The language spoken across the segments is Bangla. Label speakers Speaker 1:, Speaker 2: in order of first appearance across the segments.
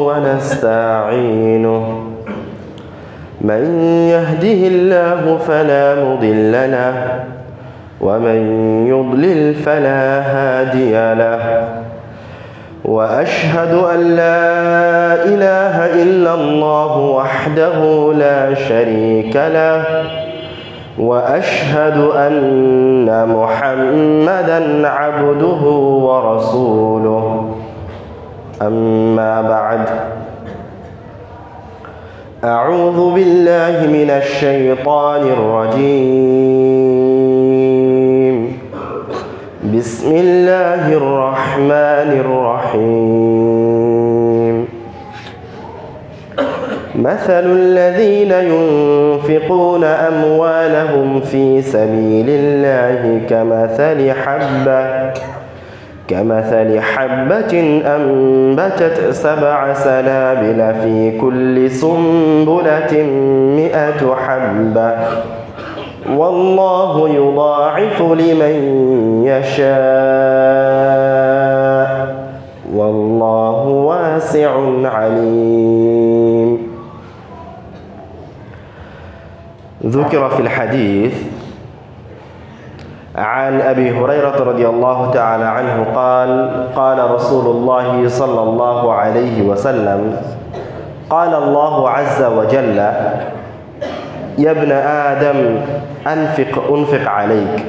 Speaker 1: ونستعينه من يهده الله فلا مضل له ومن يضلل فلا هادي له وأشهد أن لا إله إلا الله وحده لا شريك له وأشهد أن محمدًا عبده ورسوله أما بعد أعوذ بالله من الشيطان الرجيم بسم الله الرحمن الرحيم مثل الذين ينفقون أموالهم في سبيل الله كمثل حبة أنبتت 7 سنابل في كل سنبلة 100 حبة والله يضاعف لمن يشاء والله واسع عليم. ذكر في الحديث عن أبي هريرة رضي الله تعالى عنه قال رسول الله صلى الله عليه وسلم قال الله عز وجل يا ابن آدم أنفق عليك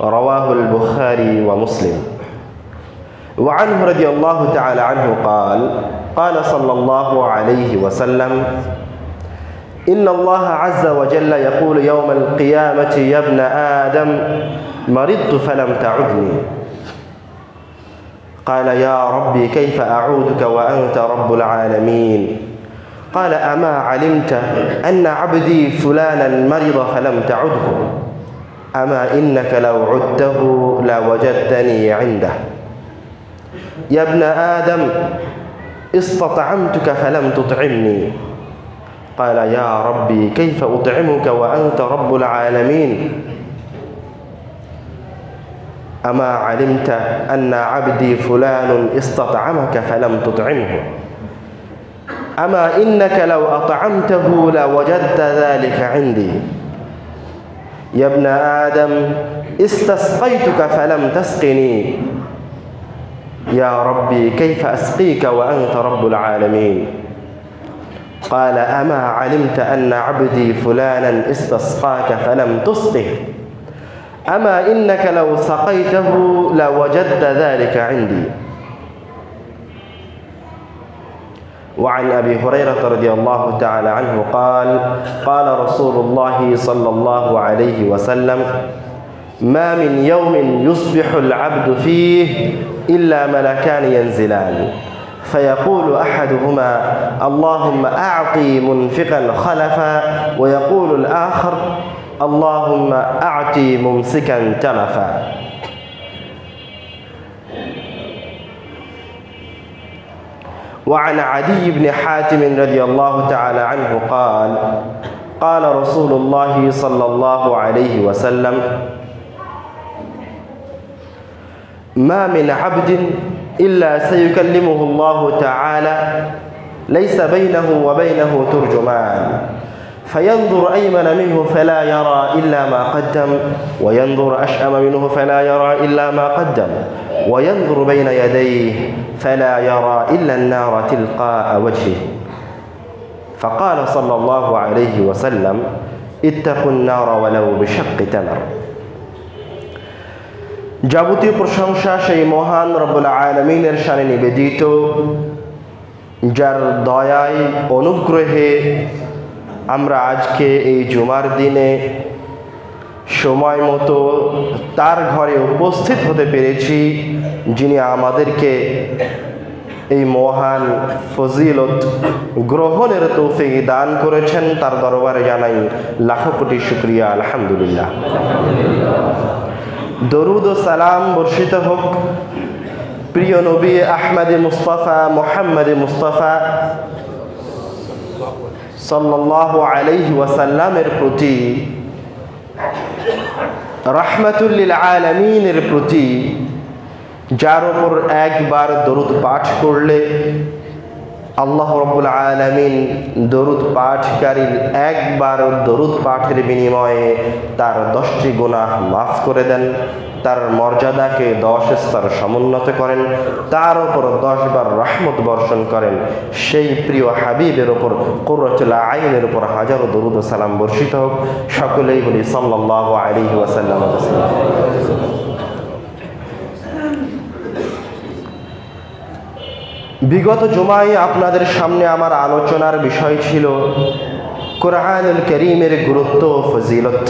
Speaker 1: رواه البخاري ومسلم. وعنه رضي الله تعالى عنه قال صلى الله عليه وسلم إن الله عز وجل يقول يوم القيامة يا ابن آدم مرضت فلم تعدني قال يا ربي كيف أعودك وأنت رب العالمين قال أما علمت أن عبدي فلانا مرض فلم تعده أما إنك لو عدته لوجدتني عنده يا ابن آدم استطعمتك فلم تطعمني قال يا ربي كيف أطعمك وأنت رب العالمين أما علمت أن عبدي فلان استطعمك فلم تطعمه أما إنك لو أطعمته لوجدت ذلك عندي يا ابن آدم استسقيتك فلم تسقني يا ربي كيف أسقيك وأنت رب العالمين قال أما علمت أن عبدي فلانا استسقاك فلم تسقه أما إنك لو سقيته لوجدت ذلك عندي. وعن أبي هريرة رضي الله تعالى عنه قال رسول الله صلى الله عليه وسلم ما من يوم يصبح العبد فيه إلا ملكان ينزلان فيقول أحدهما اللهم أعطي منفقا خلفا ويقول الآخر اللهم أعطي ممسكا تلفا. وعن عدي بن حاتم رضي الله تعالى عنه قال رسول الله صلى الله عليه وسلم ما من عبد إلا سيكلمه الله تعالى ليس بينه وبينه ترجمان فينظر أيمن منه فلا يرى إلا ما قدم وينظر أشأم منه فلا يرى إلا ما قدم وينظر بين يديه فلا يرى إلا النار تلقاء وجهه فقال صلى الله عليه وسلم اتقوا النار ولو بشق تمر. যাবতীয় প্রশংসা সেই মহান রব্বুল আলামিনের শানে নিবেদিত যার দয়ায় অনুগ্রহে আমরা আজকে এই জুমার দিনে সময় মতো তার ঘরে উপস্থিত হতে পেরেছি যিনি আমাদেরকে এই মহান ফজিলত গ্রহণের তৌফিক দান করেছেন তার দরবারে জানাই লাখো কোটি শুকরিয়া আলহামদুলিল্লাহ। দরুদ ও সালাম বর্ষিত হোক প্রিয় নবী আহমদ মুস্তাফা মুহাম্মদ মুস্তাফা সাল্লাল্লাহু আলাইহি ওয়াসাল্লামের প্রতি রাহমাতুল লিল আলামিনের প্রতি যার উপর একবার দরুদ পাঠ করলে আল্লাহ রাব্বুল আলামিন দরুদ পাঠকারীর একবার দরুদ পাঠের বিনিময়ে তার 10টি গুনাহ মাফ করে দেন, তার মর্যাদাকে 10 স্তর সমুন্নত করেন, তার উপর 10 বার রহমত বর্ষণ করেন। সেই প্রিয় হাবিবের উপর কুররাতুল আইনের উপর হাজারো দরুদ ও সালাম বর্ষিত হোক। সকলেই বলি সাল্লাল্লাহু আলাইহি ওয়াসাল্লাম। বিগত জুমায় আপনাদের সামনে আমার আলোচনার বিষয় ছিল কোরআনুল কারীমের গুরুত্ব ও ফজিলত।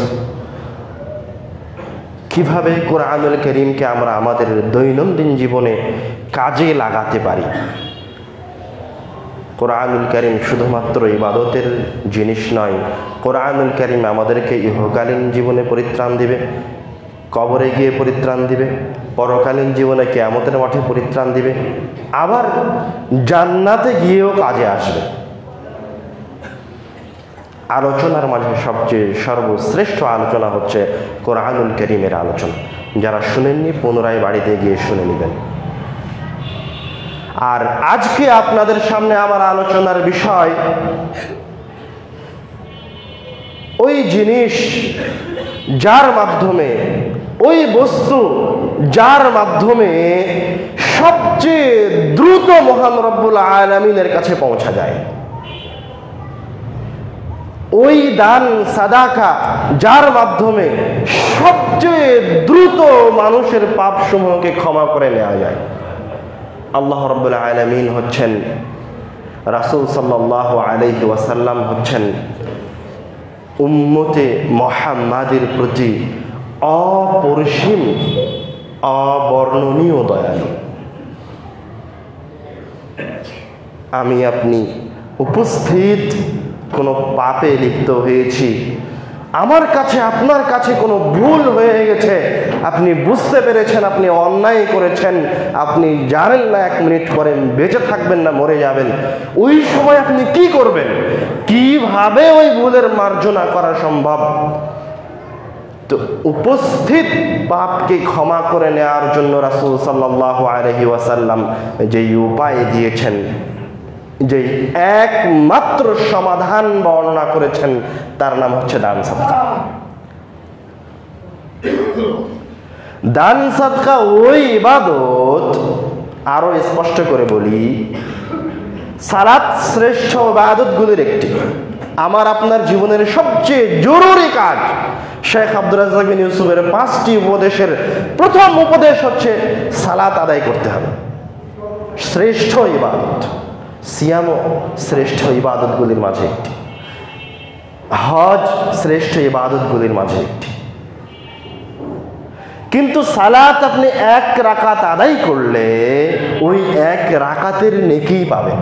Speaker 1: কিভাবে কোরআনুল কারীমকে আমরা আমাদের দৈনন্দিন জীবনে কাজে লাগাতে পারি। কোরআনুল কারীম শুধুমাত্র ইবাদতের জিনিস নয়, কোরআনুল কারীম আমাদেরকে ইহকালীন জীবনে পরিত্রাণ দিবে, কবরে গিয়ে পরিত্রাণ দিবে, পরকালীন জীবনে কিয়ামতের মাঠে পরিত্রাণ দিবে, আবার জান্নাতে গিয়েও কাজে আসবে। আলোচনার মাঝে সবচেয়ে সর্বশ্রেষ্ঠ আলোচনা হচ্ছে কোরআনুল কারীমের আলোচনা। যারা শুনেননি পুনরায় বাড়িতে গিয়ে শুনে নেবেন। আর আজকে আপনাদের সামনে আমার আলোচনার বিষয় ওই জিনিস যার মাধ্যমে, ওই বস্তু যার মাধ্যমে সবচেয়ে দ্রুত মহান রব্বুল আলামিনের কাছে পৌঁছা যায়। ওই দান সাদাকা যার মাধ্যমে সবচেয়ে দ্রুত মানুষের পাপসমূহকে ক্ষমা করে নেওয়া যায়। আল্লাহ রাব্বুল আলামিন হচ্ছেন, রাসূল সাল্লাল্লাহু আলাইহি ওয়াসাল্লাম হচ্ছেন উম্মতে মুহাম্মাদের প্রতি অপরিসীম অবর্ণনীয় দয়ালু। আমি আপনি উপস্থিত কোনো পাপে লিপ্ত হয়েছি, আমার কাছে আপনার কাছে কোনো ভুল হয়ে গেছে, আপনি বুঝতে পেরেছেন আপনি অন্যায় করেছেন, আপনি জানেন না 1 মিনিট পরে বেঁচে থাকবেন না মরে যাবেন, ওই সময় আপনি কি করবেন? কিভাবে ওই ভুলের মার্জনা করা সম্ভব? তো উপস্থিত পাপকে ক্ষমা করে নেওয়ার জন্য রাসূল সাল্লাল্লাহু আলাইহি ওয়াসাল্লাম যে উপায় দিয়েছেন, যে একমাত্র সমাধান বর্ণনা করেছেন, তার নাম হচ্ছে দান সাদকা। দান সাদকা ওই ইবাদত, আরো স্পষ্ট করে বলি, সালাত শ্রেষ্ঠ ইবাদতগুলির একটি। আমার আপনার জীবনের সবচেয়ে জরুরি কাজ। শেখ আব্দুর রাজ্জাক বিন ইউসুফের 5টি উপদেশের প্রথম উপদেশ হচ্ছে সালাত আদায় করতে হবে। শ্রেষ্ঠ ইবাদত, সিয়ামও শ্রেষ্ঠ ইবাদতগুলির মাঝে একটি, হজ শ্রেষ্ঠ ইবাদতগুলির মাঝে একটি। কিন্তু সালাত আপনি 1 রাকাত আদায় করলে ওই 1 রাকাতের নেকি পাবেন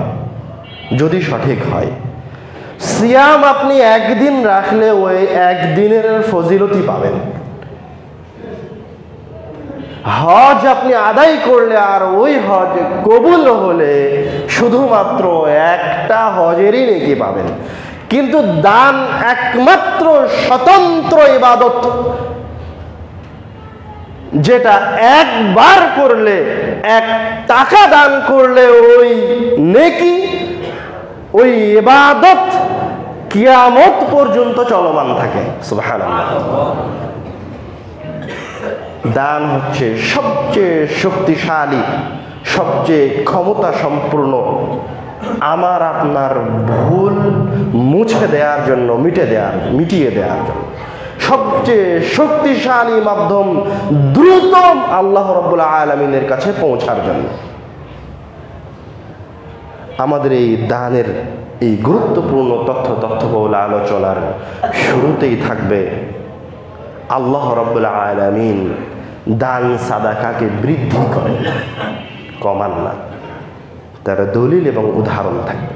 Speaker 1: যদি সঠিক হয়। সিয়াম আপনি 1 দিন রাখলে ওই 1 দিনের ফজিলতি পাবেন। হজ আপনি আদায় করলে আর ওই হজ কবুল হলে শুধুমাত্র একটা হজেরই নেকি পাবেন। কিন্তু দান একমাত্র স্বতন্ত্র ইবাদত, যেটা একবার করলে, 1 টাকা দান করলে ওই নেকি, ওই ইবাদত কিয়ামত পর্যন্ত চলমান থাকে। সুবহানাল্লাহ। দান হচ্ছে সবচেয়ে শক্তিশালী, সবচেয়ে ক্ষমতা সম্পূর্ণ আমার আপনার ভুল মুছে দেওয়ার জন্য, মিটিয়ে দেওয়ার জন্য সবচেয়ে শক্তিশালী মাধ্যম, দ্রুত আল্লাহ রাব্বুল আলামিনের কাছে পৌঁছার জন্য। আমাদের এই দানের এই গুরুত্বপূর্ণ তথ্যবহুল আলোচনার শুরুতেই থাকবে আল্লাহ রাব্বুল আলামিন দান সাদাকাকে বৃদ্ধি করেন, কমান না। তার দলিল এবং উদাহরণ থাকবে।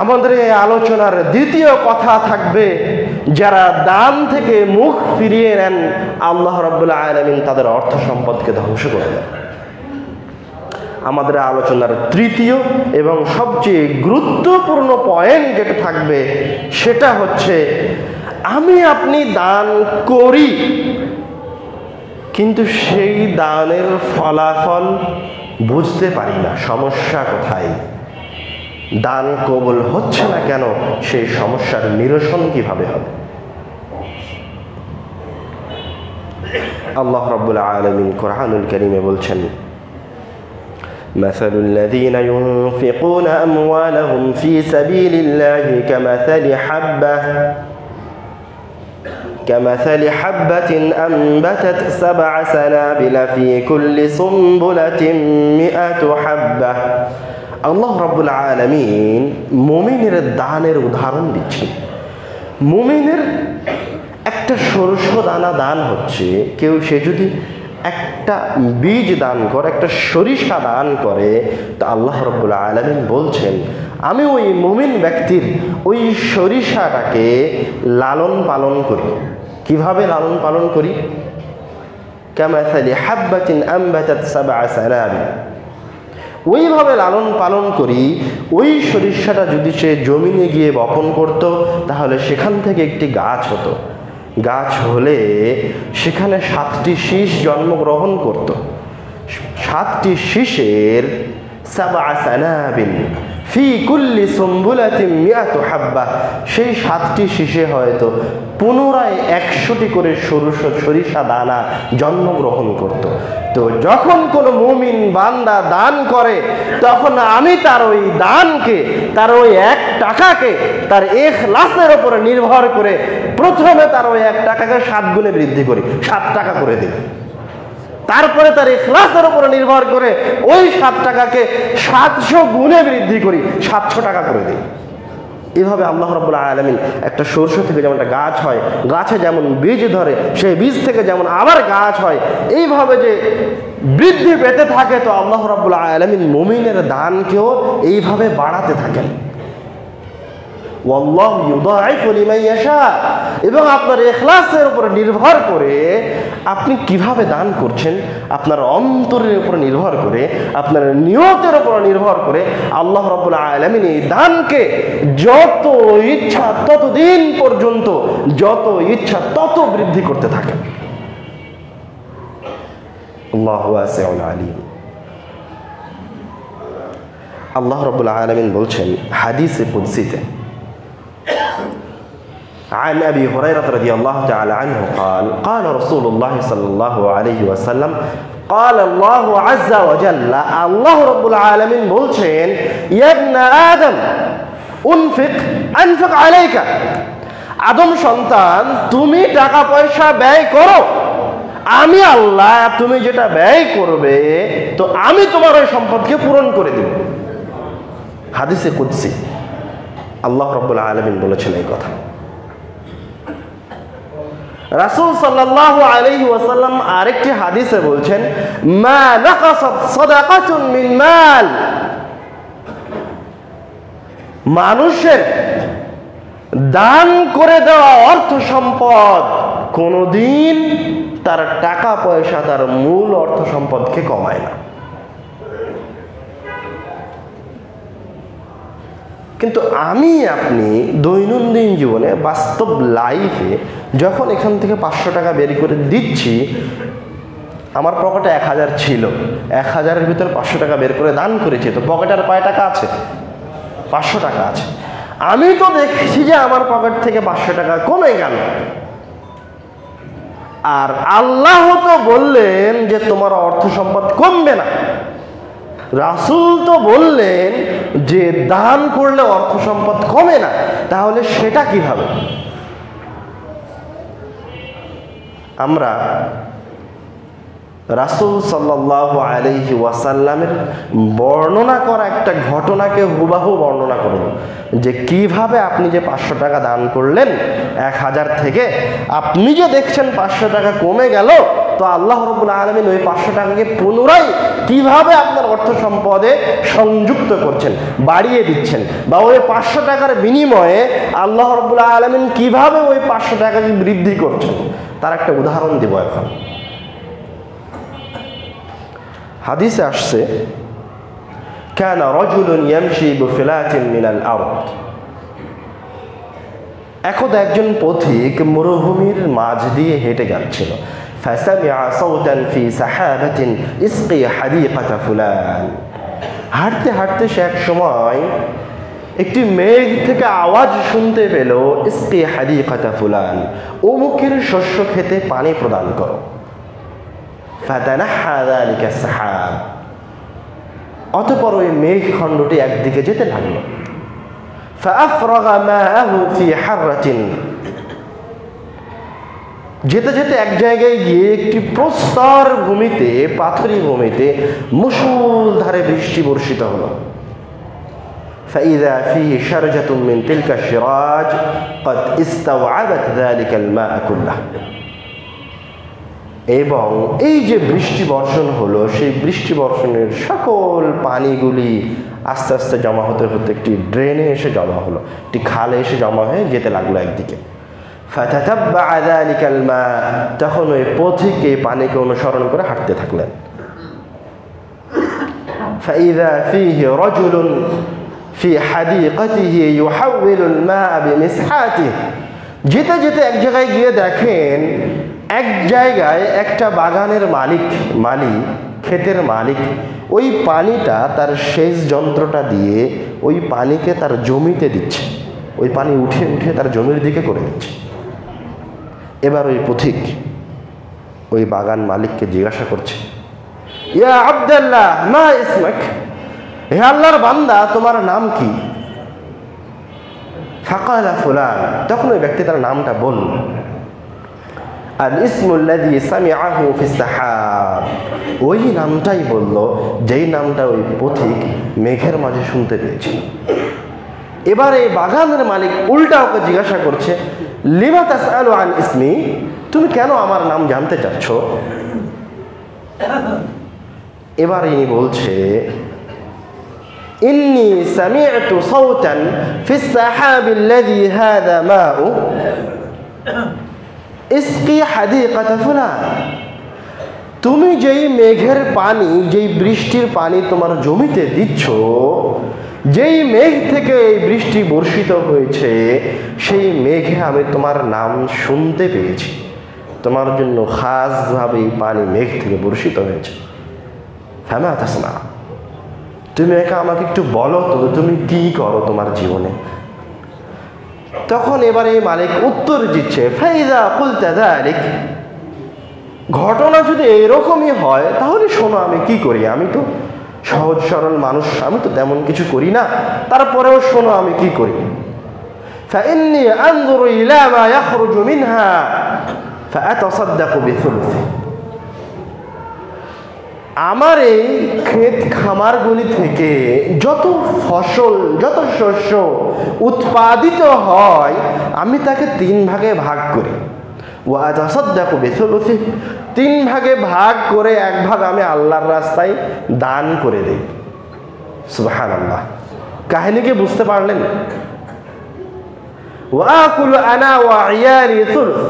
Speaker 1: আমাদের এই আলোচনার দ্বিতীয় কথা থাকবে, যারা দান থেকে মুখ ফিরিয়ে নেন আল্লাহ রাব্বুল আলামিন তাদের অর্থ সম্পদকে ধ্বংস করে দেন। আমাদের আলোচনার তৃতীয় এবং সবচেয়ে গুরুত্বপূর্ণ পয়েন্ট যেটা থাকবে সেটা হচ্ছে, আমি আপনি দান করি কিন্তু সেই দানের ফলাফল বুঝতে পারি না। সমস্যা কোথায়? দান কবুল হচ্ছে না কেন, সেই সমস্যার নিরসন কিভাবে হবে? আল্লাহ রাব্বুল আলামিন কোরআনুল কারীমে বলছেন, مثل الذين ينفقون أموالهم في سبيل الله كمثل حبة أنبتت 7 سنابل في كل سنبلة 100 حبة। আল্লাহ রাব্বুল আলামিন মুমিনের দানের উদাহরণ দিচ্ছেন। মুমিনের একটা সরষ দানা দান হচ্ছে, সে যদি একটা বীজ দান করে, একটা সরিষা দান করে, তো আল্লাহ রাব্বুল আলামিন বলছেন আমি ওই মুমিন ব্যক্তির ওই সরিষাটাকে লালন পালন করি। কিভাবে লালন পালন করি? কামাসালি হাব্বাতিন আনবাতাত 7 সানাবিল, ওইভাবে লালন পালন করি। ওই সরিষাটা যদি সে জমিনে গিয়ে বপন করত, তাহলে সেখান থেকে একটি গাছ হতো। গাছ হলে সেখানে 7টি শীষ জন্মগ্রহণ করত। 7টি শীষের 7 সানাবিল ফি কুল্লি সুম্বুলাতিন 100 হাব্বা, সেই 7টি শীষে হয়তো পুনরায় 100টি করে সরিষা দানা জন্মগ্রহণ করত। তো যখন কোনো মুমিন বান্দা দান করে, তখন আমি তার ওই দানকে, তার ওই 1 টাকাকে তার ইখলাসের উপরে নির্ভর করে প্রথমে তার ওই 1 টাকাকে 7 গুণে বৃদ্ধি করি, 7 টাকা করে দিই। তারপরে তার ইখলাসের উপরে নির্ভর করে ওই 7 টাকাকে 700 গুণে বৃদ্ধি করি, 700 টাকা করে দিই। এভাবে আল্লাহ রাব্বুল আলামিন একটা সরষে থেকে যেমন একটা গাছ হয়, গাছে যেমন বীজ ধরে, সেই বীজ থেকে যেমন আবার গাছ হয়, এইভাবে যে বৃদ্ধি পেতে থাকে, তো আল্লাহ রাব্বুল আলামিন মুমিনের দানকেও এইভাবে বাড়াতে থাকেন। ওয়াল্লাহু ইউদাইফু লিমান ইয়াশা। এবং আপনার ইখলাসের উপর নির্ভর করে আপনি কিভাবে দান করছেন, আপনার অন্তরের উপর নির্ভর করে, আপনার নিয়তের উপর নির্ভর করে আল্লাহ রাব্বুল আলামিন এই দানকে যত ইচ্ছা ততদিন পর্যন্ত, যত ইচ্ছা তত বৃদ্ধি করতে থাকেন। আল্লাহু ওয়াসিউল আলিম। আল্লাহ রাব্বুল আলামিন বলছেন হাদিসে কুদসিতে, عن أبي هريرة رضي الله تعالى عنه قال قال رسول الله صلى الله عليه وسلم قال الله عز وجل, الله رب العالمين বলছেন يا ابن آدم أنفق عليك, আদম সন্তান তুমি টাকা পয়সা ব্যয় করো, আমি আল্লাহ তুমি যেটা ব্যয় করবে তো আমি তোমার ওই সম্পদকে পূরণ করে দেব। হাদিসে কুদসি আল্লাহ রাব্বুল আলামিন বলেছেন এই কথা। রাসূল সাল্লাল্লাহু আলাইহি ওয়াসাল্লাম আরেকটি হাদিসে বলছেন মা নাকাসাত সাদাকাতুন মিন মাল, মানুষের দান করে দেওয়া অর্থ সম্পদ কোনোদিন তার টাকা পয়সা, তার মূল অর্থ সম্পদকে কমায় না। কিন্তু আমি আপনি দৈনন্দিন জীবনে, বাস্তব লাইফে যখন এখান থেকে 500 টাকা বের করে দিচ্ছি, আমার পকেটে 1000 ছিল, 1000-এর ভিতরে 500 টাকা বের করে দান করেছি, তো পকেটে আর কয় টাকা আছে? 500 টাকা আছে। আমি তো দেখছি যে আমার পকেট থেকে 500 টাকা কমে গেল। আর আল্লাহ তো বললেন যে তোমার অর্থ সম্পদ কমবে না। রাসূল তো বললেন যে দান করলে অর্থ সম্পদ কমে না, তাহলে সেটা কিভাবে? আমরা রাসূল সাল্লাল্লাহু আলাইহি ওয়াসাল্লামের বর্ণনা করা একটা ঘটনাকে হুবহু বর্ণনা করব, যে কিভাবে আপনি যে 500 টাকা দান করলেন 1000 থেকে, আপনি যে দেখছেন 500 টাকা কমে গেল, তো আল্লাহ রাব্বুল আলামিন ওই 500 টাকাকে পুনরায় কিভাবে আপনার অর্থ সম্পদে সংযুক্ত করছেন, বাড়িয়ে দিচ্ছেন, বা ওই 500 টাকার বিনিময়ে আল্লাহ রাব্বুল আলামিন কিভাবে ওই 500 টাকাকে বৃদ্ধি করছেন, তার একটা উদাহরণ দেব এখন। হাদিসে আসছে কানা রাজুলুন ইয়ামশি বিফিলাতিন মিনাল আরদ, একদা একজন পথিক মরুভূমির মাঝ দিয়ে হেঁটে যাচ্ছিল। ফাসামিআ সাওতান ফি সাহাবাতিন ইসকি হাদিকাতা ফুলান, হাঁটতে হাঁটতে সে এক সময় একটি মেঘ থেকে আওয়াজ শুনতে পেল, ইসকি হাদিকাতা ফুলান, অমুকের শস্য খেতে পানি প্রদান করো। ফাতানাহা যালিকা সাহাব, অতঃপর ওই মেঘখণ্ডটি একদিকে যেতে লাগলো। ফাআফরাগা মাআহু ফি হাররাতিন, যেতে যেতে এক জায়গায় গিয়ে একটি প্রস্তর ভূমিতে, পাথরি ভূমিতে মুষলধারে বৃষ্টি বর্ষিত হলো। فإذا فيه شرجة من تلك الشراج قد استوعبت ذلك الماء كله, এবং এই যে বৃষ্টি বর্ষণ হলো, সেই বৃষ্টি বর্ষণের সকল পানিগুলি আস্তে আস্তে জমা হতে হতে একটি ড্রেনে এসে জমা হলো, একটি খালে এসে জমা হয়ে যেতে লাগলো একদিকে। ফাতাতাব্বা যালিকা আল-মা, তখন ওই পথিকে পানিকে অনুসরণ করে হাঁটতে থাকলেন। ফাইযা ফীহি রাজুলুন ফি হাদিকাতিহি ইউহাউইলু আল-মা বিমিসহাতিহি, যেতে যেতে এক জায়গায় গিয়ে দেখেন, এক জায়গায় একটা বাগানের মালিক, ক্ষেতের মালিক, ওই পানিটা তার সেচ যন্ত্রটা দিয়ে ওই পানিকে তার জমিতে দিচ্ছে, ওই পানি উঠে উঠে তার জমির দিকে করে দিচ্ছে। এবার ওই পথিক ওই বাগান মালিককে জিজ্ঞাসা করছে, ইয়া আব্দুল্লাহ মা ইসমক, হে আল্লাহর বান্দা তোমার নাম কি? ফাকালা ফুলান, তখন ওই ব্যক্তি তার নামটা বলল। আল ইসমুল্লাযী সামিআহু ফিস সাহাব, ওই নামটাই বলল যেই নামটা ওই পথিক মেঘের মাঝে শুনতে পেয়েছে। এবার এই বাগানের মালিক উল্টা ওকে জিজ্ঞাসা করছে, লিমা তাসআলু আন ইসমি, তুমি কেন আমার নাম জানতে চাচ্ছ? এবার ইনি বলছে, ইন্নী সামি'তু সাওতান ফিস সাহাবিল্লাযী হাযা মাউ ইসকি হাদিকাতা ফুলান, তুমি যেই মেঘের পানি, যেই বৃষ্টির পানি তোমার জমিতে দিচ্ছ, যেই মেঘ থেকে এই বৃষ্টি বর্ষিত হয়েছে, সেই মেঘে আমি তোমার নাম শুনতে পেয়েছি, তোমার জন্য খাসভাবে এই পানি মেঘ থেকে বর্ষিত হয়েছে। ফামা তাসনা, তুমি একা আমাকে একটু বলো তো, তুমি কি করো তোমার জীবনে? তখন এবার এই মালিক উত্তর দিচ্ছে, ফাইযা কুলতা যালিক, ঘটনা যদি এরকমই হয় তাহলে শোনো আমি কি করি। আমি তো সহজ সরল মানুষ, আমি তো তেমন কিছু করি না, তারপরেও শোনো আমি কি করি। ফাইন্নী আনজুরু ইলা মা ইয়াখরুজু মিনহা ফাআতাসাদ্দাকু বিথুলুসি, আমার এই ক্ষেত খামারগুলি থেকে যত ফসল, যত শস্য উৎপাদিত হয়, আমি তাকে 3 ভাগে ভাগ করি। ওয়া আতাসাদ্দাকু বিথুলুসি, 3 ভাগে ভাগ করে 1 ভাগ আমি আল্লাহর রাস্তায় দান করে দেই। সুবহানাল্লাহ, কাহিনীকে বুঝতে পারলেন? ওয়া আকুলু আনা ওয়া ইয়ালি থুলুস,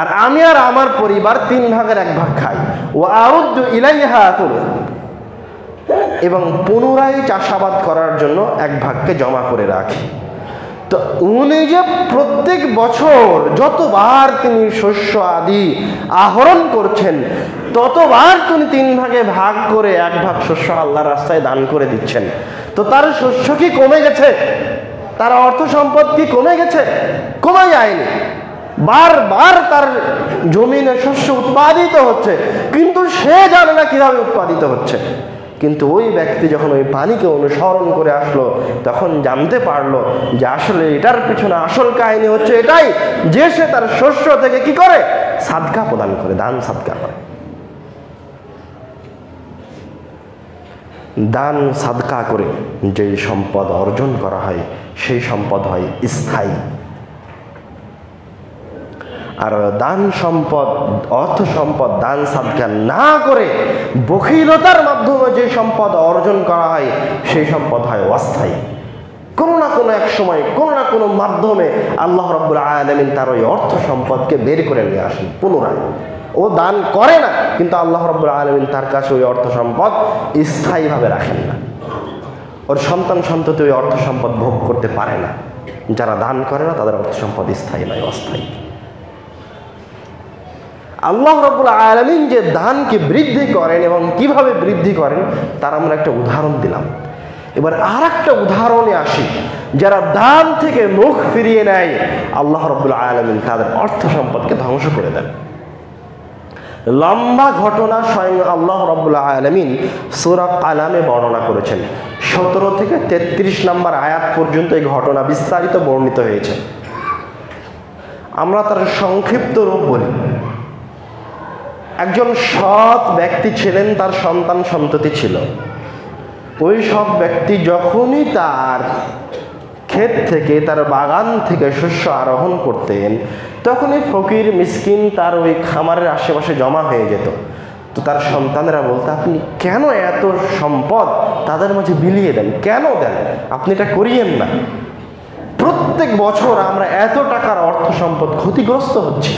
Speaker 1: আর আমি আর আমার পরিবার 3 ভাগের 1 ভাগ খাই। ওয়া আরুদ্দু ইলাইহা থুলুস, এবং পুনরায় চাষাবাদ করার জন্য 1 ভাগকে জমা করে রাখি। তো উনি যে প্রত্যেক বছর যতবার তিনি শস্য আদি আহরণ করছেন, ততবার তিনি 3 ভাগে ভাগ করে 1 ভাগ শস্য আল্লাহর রাস্তায় দান করে দিচ্ছেন। তো তার শস্য কি কমে গেছে? তার অর্থ সম্পদ কি কমে গেছে? কমে যায়নি। বারবার তার জমিনে শস্য উৎপাদিত হচ্ছে, কিন্তু সে জানে না কিভাবে উৎপাদিত হচ্ছে। কিন্তু ওই ব্যক্তি যখন ওই পানিকে অনুসরণ করে আসলো, তখন জানতে পারলো যে আসলে এটার পিছনে আসল কাহিনী হচ্ছে এটাই, যে সে তার শস্য থেকে কি করে? সাদকা প্রদান করে, দান সাদকা করে। দান সাদকা করে যেই সম্পদ অর্জন করা হয়, সেই সম্পদ হয় স্থায়ী। আর দান সম্পদ, অর্থ সম্পদ দান সাদকা না করে বখিলতার মাধ্যমে যে সম্পদ অর্জন করা হয়, সেই সম্পদ হয় অস্থায়ী। কোনো না কোনো এক সময়, কোনো না কোনো মাধ্যমে আল্লাহ রাব্বুল আলামিন তার ওই অর্থ সম্পদকে বের করে নিয়ে আসেন পুনরায়। ও দান করে না, কিন্তু আল্লাহ রাব্বুল আলামিন তার কাছে ওই অর্থ সম্পদ স্থায়ীভাবে রাখেন না। ওর সন্তান সন্ততি ওই অর্থ সম্পদ ভোগ করতে পারে না। যারা দান করে না তাদের অর্থ সম্পদ স্থায়ী নয়, অস্থায়ী। আল্লাহ রাব্বুল আলামিন যে দানকে বৃদ্ধি করেন এবং কিভাবে বৃদ্ধি করেন তার আমরা একটা উদাহরণ দিলাম। এবার আর একটা উদাহরণে আসি, যারা দান থেকে মুখ ফিরিয়ে নেয় আল্লাহ রাব্বুল আলামিন তাদের অর্থ সম্পদকে ধ্বংস করে দেন। লম্বা ঘটনা স্বয়ং আল্লাহ রাব্বুল আলামিন সূরা কালামে বর্ণনা করেছেন। 17 থেকে 33 নম্বর আয়াত পর্যন্ত এই ঘটনা বিস্তারিত বর্ণিত হয়েছে। আমরা তার সংক্ষিপ্ত রূপ বলি। একজন সৎ ব্যক্তি ছিলেন, তার সন্তান সন্ততি ছিল। ওই সৎ ব্যক্তি যখনই তার ক্ষেত থেকে, তার বাগান থেকে শস্য আরোহণ করতেন, তখনই ফকির মিসকিন তার ওই খামারের আশেপাশে জমা হয়ে যেত। তো তার সন্তানেরা বলতো, আপনি কেন এত সম্পদ তাদের মাঝে বিলিয়ে দেন, কেন দেন, আপনি এটা করিয়েন না। প্রত্যেক বছর আমরা এত টাকার অর্থ সম্পদ ক্ষতিগ্রস্ত হচ্ছি।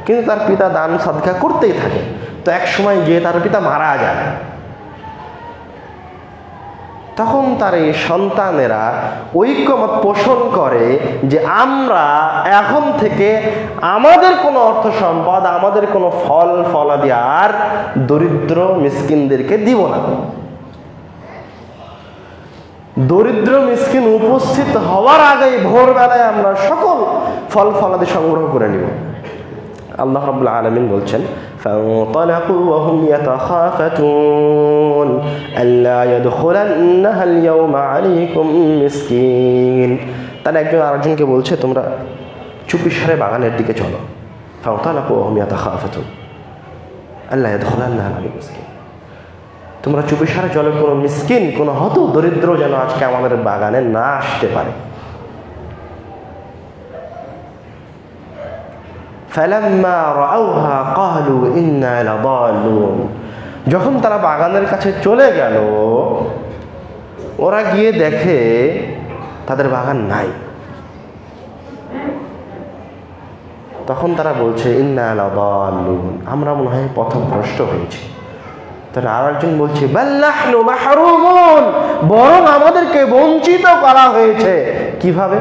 Speaker 1: কিন্তু তার পিতা দান সাদকা করতেই থাকে। তো এক সময় গিয়ে তার পিতা মারা যায়। তখন তার এই সন্তানেরা ঐক্যমত পোষণ করে যে আমরা এখন থেকে আমাদের কোনো অর্থ সম্পদ, আমাদের কোনো ফল ফলাদি আর দরিদ্র মিসকিনদেরকে দিব না। দরিদ্র মিসকিন উপস্থিত হওয়ার আগেই ভোরবেলায় আমরা সকল ফল ফলাদি সংগ্রহ করে নিব। আল্লাহ রাব্বুল আলামিন বলছেন, فانطلقوا وهم يتخافتون ألا يدخلنها اليوم عليكم مسكين। তারা একজন আরেকজনকে বলছে, তোমরা চুপিসারে বাগানের দিকে চলো। فانطلقوا وهم يتخافتون ألا يدخلنها عليكم مسكين। তোমরা চুপিসারে চলো, কোনো মিসকিন, কোনো হত দরিদ্র যেন আজকে আমাদের বাগানে না আসতে পারে। فَلَمَّا رَأَوْهَا قَالُوا إِنَّا لَضَالُّونَ। যখন তারা বাগানের কাছে চলে গেল, ওরা গিয়ে দেখে তাদের বাগান নাই। তখন তারা বলছে, ইন্না লাদাল্লুন, আমরা মনে হয় পথভ্রষ্ট হয়েছি। তাহলে আর একজন বলছে, বাল নাহনু মাহরুমুন, বরং আমাদেরকে বঞ্চিত করা হয়েছে। কিভাবে?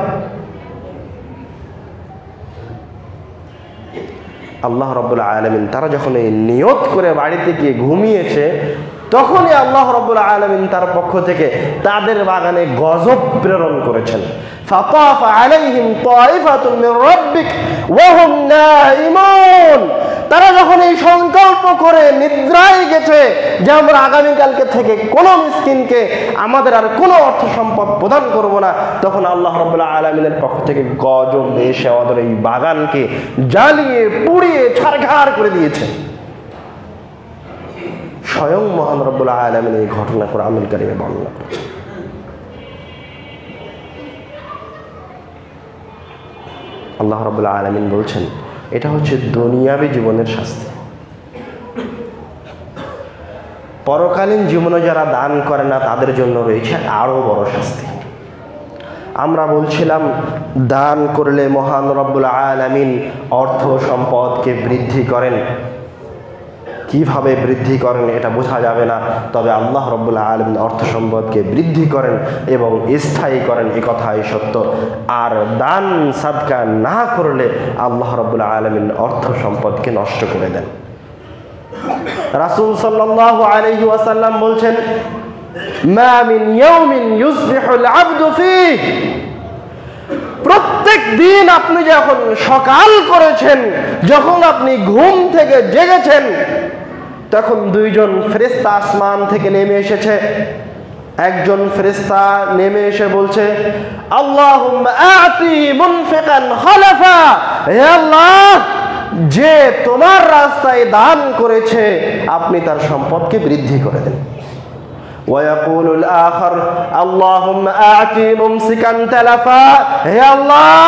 Speaker 1: আল্লাহ রাব্বুল আলামিন তারা যখন এই নিয়ত করে বাড়িতে গিয়ে ঘুমিয়েছে, তখনই আল্লাহ রাব্বুল আলামিন তার পক্ষ থেকে তাদের বাগানে গজব প্রেরণ করেছেন। ফাতাফা আলাইহিম তাইফাতুন মির রাব্বিক ওয়া হুম নাইমুন। তারা যখন এই সংকল্প করে নিদ্রায় গেছে যে আমরা আগামীকালকে থেকে কোনো মিসকিনকে আমাদের আর কোনো অর্থ সম্পদ প্রদান করব না, তখন আল্লাহ রাব্বুল আলামিনের পক্ষ থেকে গজব এসে আমাদের এই বাগানকে জ্বালিয়ে পুড়িয়ে ছারখার করে দিয়েছে। স্বয়ং মহান রব্বুল আলামিন এই ঘটনা কোরআনুল কারীমে বর্ণনা করেছেন। আল্লাহ রাব্বুল আলামিন বলছেন, এটা হচ্ছে দুনিয়াবী জীবনের শাস্তি। পরকালীন জীবনে যারা দান করে না তাদের জন্য রয়েছে আরো বড় শাস্তি। আমরা বলছিলাম দান করলে মহান রব্বুল আলামিন অর্থ সম্পদকে বৃদ্ধি করেন। কিভাবে বৃদ্ধি করেন এটা বোঝা যাবে না, তবে আল্লাহ রাব্বুল আলামিন অর্থ সম্পদকে বৃদ্ধি করেন এবং স্থায়ী করেন, এ কথাই সত্য। আর দান সাদকা না করলে আল্লাহ রাব্বুল আলামিন অর্থ সম্পদকে নষ্ট করে দেন। রাসূল সাল্লাল্লাহু আলাইহি ওয়াসাল্লাম বলছেন, মা মিন ইয়াউমিন ইউসবিহুল আবদু ফীহি, প্রত্যেক দিন আপনি যখন সকাল করেছেন, যখন আপনি ঘুম থেকে জেগেছেন, তখন দুইজন ফেরেশতা আসমান থেকে নেমে এসেছে। একজন ফেরেশতা নেমে এসে বলছে, আল্লাহুম্মা আতি মুনফিকান খালাফা, হে আল্লাহ, যে তোমার রাস্তায় দান করেছে আপনি তার সম্পদকে বৃদ্ধি করে দেন। ওয়ায়াকুলুল আখার, আল্লাহুম্মা আতি মুমসিকান তালাফা, হে আল্লাহ,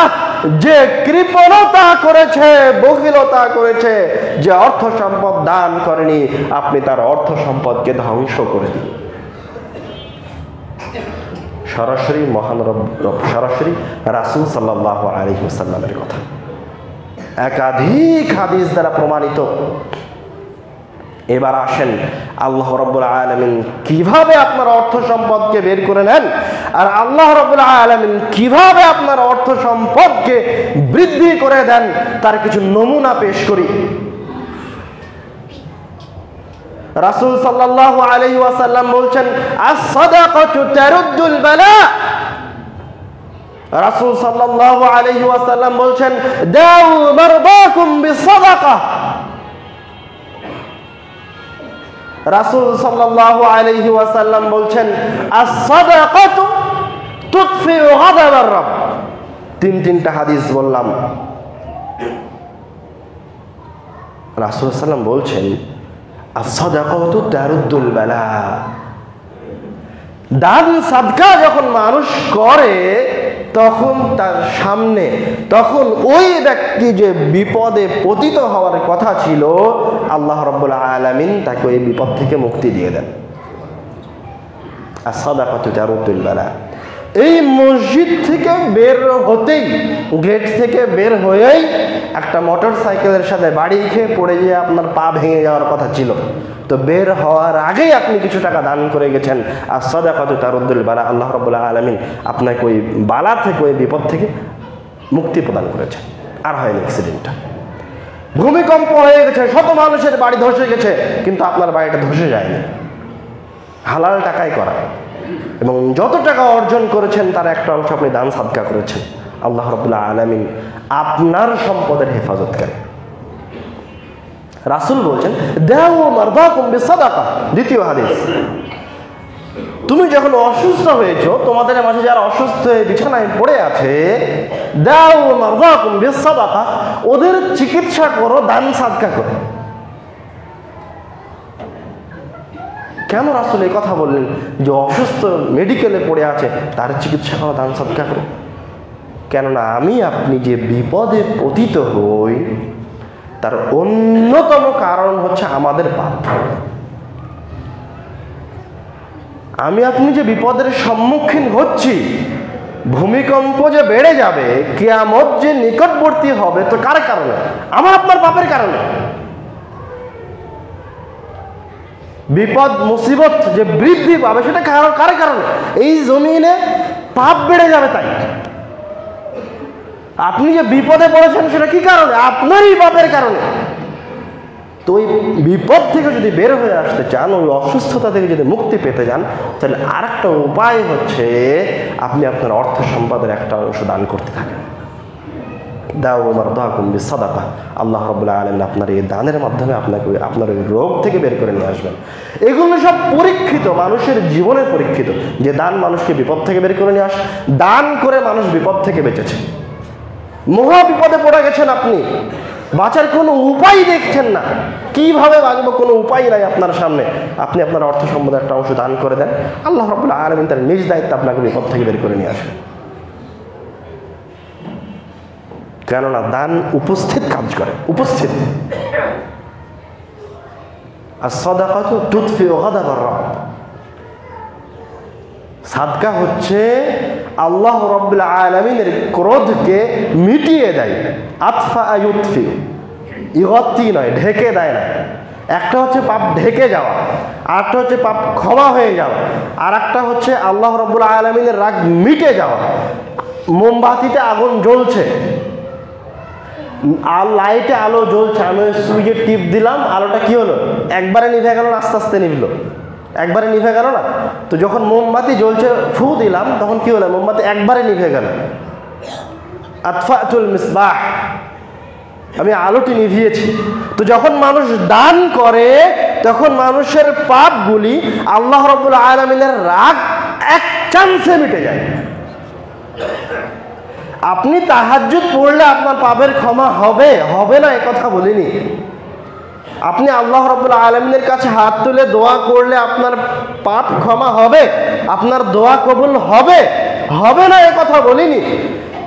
Speaker 1: যে কৃপণতা করেছে, বখিলতা করেছে, যে অর্থ সম্পদ দান করেনি, আপনি তার অর্থ সম্পদকে ধ্বংস করে দিন। সরাসরি মহান সরাসরি রাসূল সাল্লাল্লাহু আলাইহি ওয়াসাল্লামের কথা, একাধিক হাদিস দ্বারা প্রমাণিত। এবার আসেন আল্লাহ রাব্বুল আলামিন কিভাবে আপনার অর্থ সম্পদকে বের করে নেন, আর আল্লাহ রাব্বুল আলামিন কিভাবে আপনার অর্থ সম্পদকে বৃদ্ধি করে দেন তার কিছু নমুনা পেশ করি। রাসূল সাল্লাল্লাহু আলাইহি ওয়াসাল্লাম বলছেন আস-সাদাকাতু তারুদ্দুল বালা। রাসূল সাল্লাল্লাহু আলাইহি ওয়াসাল্লাম বলছেন দাউ মারদাকুম বিস-সাদাকা। রাসূল সাল্লাল্লাহু আলাইহি ওয়াসাল্লাম বলছেন আস-সাদাকাতু তুতফিউ গাদাবার রাব। তিনটা হাদিস বললাম। রাসূল সাল্লাম বলছেন আস-সাদাকাতু তারুদ্দুল বালা। দান সাদকা যখন মানুষ করে তখন তার সামনে তখন ওই ব্যক্তি যে বিপদে পতিত হওয়ার কথা ছিল আল্লাহ রাব্বুল আলামিন তাকে ওই বিপদ থেকে মুক্তি দিয়ে দেন। আস-সাদাকাতু তারুদ্দুল বালা। এই মসজিদ থেকে বের হতেই, গেট থেকে বের হয়েই একটা মোটর সাইকেলের সাথে বাড়ি খেয়ে পড়ে গিয়ে আপনার পা ভেঙে যাওয়ার কথা ছিল, তো বের হওয়ার আগেই আপনি কিছু টাকা দান করে গেছেন। আর সাদাকাতু তারুদ্দুল বালা, আল্লাহ রাব্বুল আলামিন আপনাকে ওই বালা থেকে, ওই বিপদ থেকে মুক্তি প্রদান করেছেন। আর হয়নি অ্যাক্সিডেন্টটা, ভূমিকম্প হয়ে গেছে, শত মানুষের বাড়ি ধসে গেছে, কিন্তু আপনার বাড়িটা ধসে যায়নি। হালাল টাকায় করা, এবং যত টাকা অর্জন করেছেন তার একটা অংশ আপনি দান সাদকা করেছেন। আল্লাহ রাব্বুল আলামিন আপনার সম্পদের হেফাজত করেন। রাসূল বলছেন দাউ মারদাকুম বিস-সাদাকা। দ্বিতীয় হাদিস, তুমি যখন অসুস্থ হয়েছো, তোমাদের মাঝে যারা অসুস্থ হয়ে বিছানায় পড়ে আছে, দাউ মারদাকুম বিস-সাদাকা, ওদের চিকিৎসা করো দান সাদকা করে। কেন রাসূল এই কথা বললেন যে অসুস্থ মেডিকেলে পড়ে আছে তার চিকিৎসা করো দান সাদকা করে? কেননা আমি আপনি যে বিপদে পতিত হই তার অন্যতম কারণ হচ্ছে আমাদের পাপ। আমি আপনি যে বিপদের সম্মুখীন হচ্ছি, ভূমিকম্প যে বেড়ে যাবে, কিয়ামত যে নিকটবর্তী হবে, তো কার কারণে? আমার আপনার পাপের কারণে। বিপদ মুসিবত যে বৃদ্ধি পাবে সেটা কার কারণে? এই জমিনে পাপ বেড়ে যাবে তাই। আপনি যে বিপদে পড়েছেন সেটা কি কারণে? আপনারই পাপের কারণে। তো ওই বিপদ থেকে যদি বের হয়ে আসতে চান, ওই অসুস্থতা থেকে যদি মুক্তি পেতে চান, তাহলে আরেকটা উপায় হচ্ছে আপনি আপনার অর্থ সম্পদের একটা অংশ দান করতে থাকেন। দাউ মারদাকুম বিস-সাদাকা। আল্লাহ রাব্বুল আলামিন আপনার এই দানের মাধ্যমে আপনাকে আপনার ওই রোগ থেকে বের করে নিয়ে আসবেন। এগুলো সব পরীক্ষিত, মানুষের জীবনে পরীক্ষিত, যে দান মানুষকে বিপদ থেকে বের করে নিয়ে আসে। দান করে মানুষ বিপদ থেকে বেঁচেছে। মহা বিপদে পড়ে গেছেন আপনি, বাঁচার কোনো উপায় দেখছেন না, কিভাবে বাঁচবো কোনো উপায় নাই আপনার সামনে, আপনি আপনার অর্থ সম্পদের একটা অংশ দান করে দেন। আল্লাহ রাব্বুল আলামিন তার নিজ দায়িত্বে আপনাকে বিপদ থেকে বের করে নিয়ে আসবেন। কেননা দান উপস্থিত কাজ করে, উপস্থিত। আস-সাদাকাতু তুতফিউ গাদাবার রাব। সাদকা হচ্ছে আল্লাহ রাব্বুল আলামিনের ক্রোধকে মিটিয়ে দেয়। আতফা ইউতফিউ, ইগতি নয়, ঢেকে দেয় না। একটা হচ্ছে পাপ ঢেকে যাওয়া, আরেকটা হচ্ছে পাপ ক্ষমা হয়ে যাওয়া, আর একটা হচ্ছে আল্লাহ রাব্বুল আলামিনের রাগ মিটে যাওয়া। মোমবাতিতে আগুন জ্বলছে, আর লাইটে আলো জ্বলছে, আমি সুইচে টিপ দিলাম, আলোটা কি হলো? একবারে নিভে গেল না, আস্তে আস্তে নিভলো? একবারে নিভে গেল না। তো যখন মোমবাতি জ্বলছে ফু দিলাম, তখন কি হলো? মোমবাতি একবারে নিভে গেল। আতফাতুল মিসবাহ, আমি আলোটি নিভিয়েছি। তো যখন মানুষ দান করে তখন মানুষের পাপগুলি আল্লাহ রাব্বুল আলামিনের রাগ এক চান্সে মিটে যায়। আপনি তাহাজ্জুদ পড়লে আপনার পাপের ক্ষমা হবে, হবে না এ কথা বলিনি। আপনি আল্লাহ রাব্বুল আলামিনের কাছে হাত তুলে দোয়া করলে আপনার পাপ ক্ষমা হবে, আপনার দোয়া কবুল হবে, হবে না এ কথা বলিনি।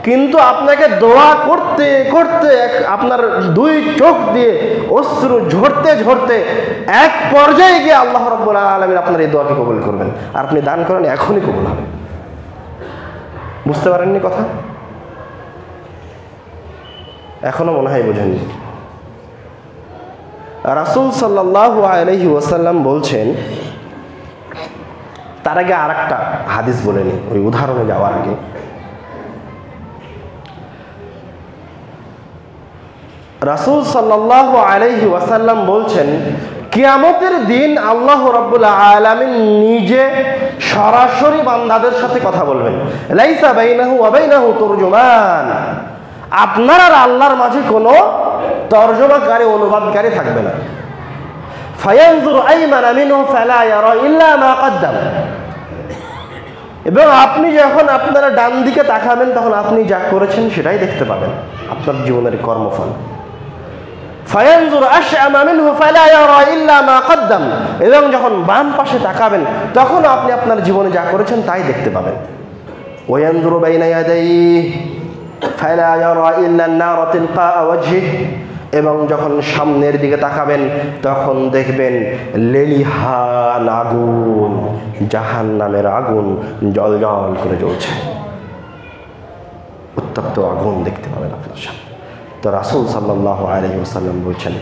Speaker 1: কিন্তু আপনাকে দোয়া করতে করতে আপনার দুই চোখ দিয়ে অশ্রু ঝরতে ঝরতে এক পর্যায়ে গিয়ে আল্লাহ রাব্বুল আলামিন আপনার এই দোয়াকে কবুল করবেন। আর আপনি দান করেন, এখনই কবুল হবে। বুঝতে পারেননি কথা? এখনো মনে হয় বোঝেননি। রাসূল সাল্লাল্লাহু আলাইহি ওয়াসাল্লাম বলছেন, তার আগে আর একটা হাদিস বলে নি, ওই উদাহরণে যাওয়ার আগে। রাসূল সাল্লাল্লাহু আলাইহি ওয়াসাল্লাম বলছেন, কিয়ামতের দিন আল্লাহ রাব্বুল আলামিন নিজে সরাসরি বান্দাদের সাথে কথা বলবেন। লাইসা বাইনাহু ওয়া বাইনাহু তুরজুমান, আপনার আর আল্লাহর মাঝে কোনো তরজমাকারী অনুবাদকারী থাকবে না। ফায়ানজুরু আইমানা মিনহু ফালা ইয়ারা ইল্লা মা কদ্দাম, এবং আপনি যখন আপনার ডান দিকে তাকাবেন তখন আপনি যা করেছেন সেটাই দেখতে পাবেন, আপনার জীবনের কর্মফল। ফায়ানজুরু আশআমা মিনহু ফালা ইয়ারা ইল্লা মা কদ্দাম, এবং যখন বাম পাশে তাকাবেন তখন আপনি আপনার জীবনে যা করেছেন তাই দেখতে পাবেন। ওয়ায়ানজুরু বাইনা ইয়াদাইহি ফালা ইয়ারা ইল্লা আন-নারা তিলকা ওয়াজহিহি, এবং যখন সামনের দিকে তাকাবেন তখন দেখবেন লেলিহান আগুন, জাহান্নামের আগুন জল জল করে জ্বলছে, উত্তপ্ত আগুন দেখতে পাবেন আপনার সামনে। তো রাসূল সাল্লাল্লাহু আলাইহি ওয়াসাল্লাম বলছেন,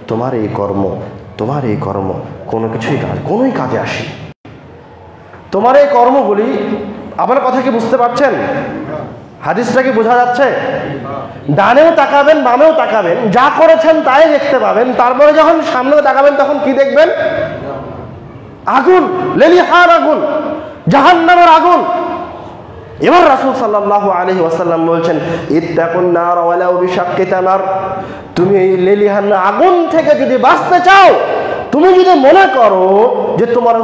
Speaker 1: তোমার এই কর্ম কোনো কিছুই কোনোই কাজে আসে। তোমার এই কর্মগুলি, আমার কথা কি বুঝতে পারছেন? হাদিসটা কি বোঝা যাচ্ছে? ডানেও তাকাবেন বামেও তাকাবেন, যা করেছেন তাই দেখতে পাবেন। তারপরে যখন সামনেও তাকাবেন তখন কি দেখবেন? আগুন, লেলিহান আগুন, জাহান্নামের আগুন। এবার রাসূল সাল্লাল্লাহু আলাইহি ওয়াসাল্লাম বলছেন, ইত্তাকুন নার ওয়ালাউ বিশাক্কি তামার, তুমি এই লেলিহান আগুন থেকে যদি বাঁচতে চাও, তুমি যদি মনে করো যে তোমার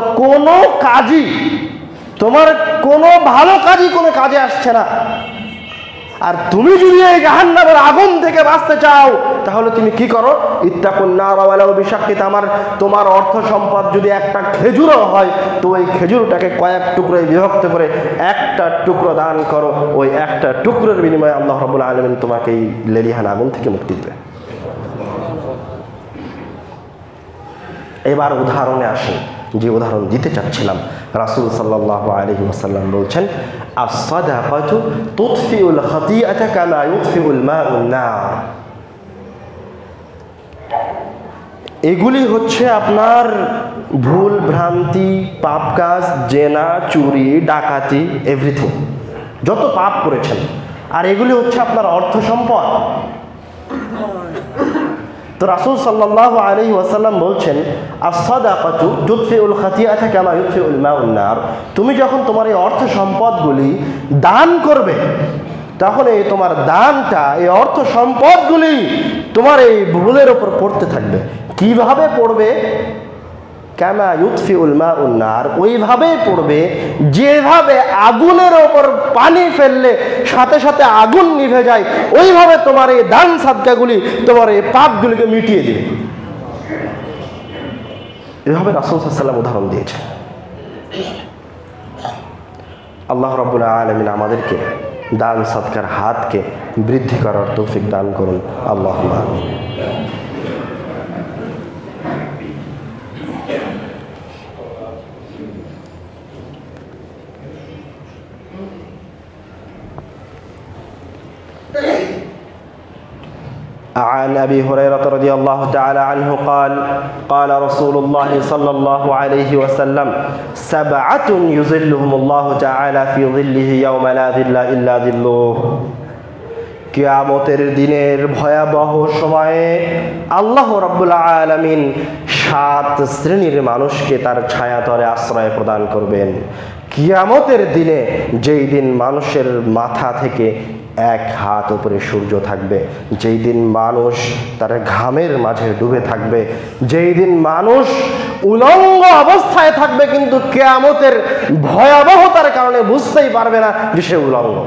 Speaker 1: কোনো ভালো কাজই কোনো কাজে আসছে না, আর তুমি যদি এই জাহান্নামের আগুন থেকে বাঁচতে চাও, তাহলে তুমি কি করো? ইত্তাকুন নার ওয়ালাউ বিশাক্কি তামার, তোমার অর্থ সম্পদ যদি একটা খেজুরও হয়, তো ওই খেজুরটাকে কয়েক টুকরোয় বিভক্ত করে একটা টুকরো দান করো। ওই একটা টুকরোর বিনিময়ে আল্লাহ রাব্বুল আলামিন তোমাকে এই লেলিহান আগুন থেকে মুক্তি দেবে। এবার উদাহরণে আসেন, যে উদাহরণ দিতে চাচ্ছিলাম, রাসূল সাল্লাল্লাহু আলাইহি ওয়াসাল্লাম বলছেন, আস-সাদাকাতু তুতফিউল খাতিআতা কামা ইউতফিউল মাউন নার। এগুলি হচ্ছে আপনার ভুল ভ্রান্তি, পাপ কাজ, জেনা, চুরি, ডাকাতি, এভরিথিং, যত পাপ করেছেন, আর এগুলি হচ্ছে আপনার অর্থ সম্পদ। তো রাসূল সাল্লাল্লাহু আলাইহি ওয়াসাল্লাম বলছেন, আস-সাদাকাতু তুতফিউল খাতিআতা কামা ইউতফিউল মাউন নার, তুমি যখন তোমার এই অর্থ সম্পদগুলি দান করবে, তখন এই তোমার দানটা, এই অর্থ সম্পদগুলি তোমার এই ভুলের উপর পড়তে থাকবে। কিভাবে পড়বে? কামা ইউতফিউল মাউন নার, ওইভাবেই পড়বে যেভাবে আগুনের ওপর পানি ফেললে সাথে সাথে আগুন নিভে যায়, ওইভাবে তোমার এই দান সাদকাগুলি তোমার এই পাপগুলিকে মিটিয়ে দিবে। এভাবে রাসূল সাল্লাল্লাহু আলাইহি ওয়াসাল্লাম উদাহরণ দিয়েছেন। আল্লাহ রাব্বুল আলামিন আমাদেরকে দান সাদকার হাতকে বৃদ্ধি করার তৌফিক দান করুন, আল্লাহুম্মা আমিন। عن أبي هريرة رضي الله تعالى عنه قال قال رسول الله صلى الله عليه وسلم 7 يظلهم الله تعالى في ظله يوم لا ظل إلا ظله। কিয়ামতের দিনের ভয়াবহ সময়ে আল্লাহ রাব্বুল আলামিন 7 শ্রেণীর মানুষকে তার ছায়াতলে আশ্রয় প্রদান করবেন। কিয়ামতের দিনে, যেই দিন মানুষের মাথা থেকে 1 হাত উপরে সূর্য থাকবে, যেই দিন মানুষ তার ঘামের মাঝে ডুবে থাকবে, যেই দিন মানুষ উলঙ্গ অবস্থায় থাকবে, কিন্তু কিয়ামতের ভয়াবহতার কারণে বুঝতেই পারবে না যে সে উলঙ্গ।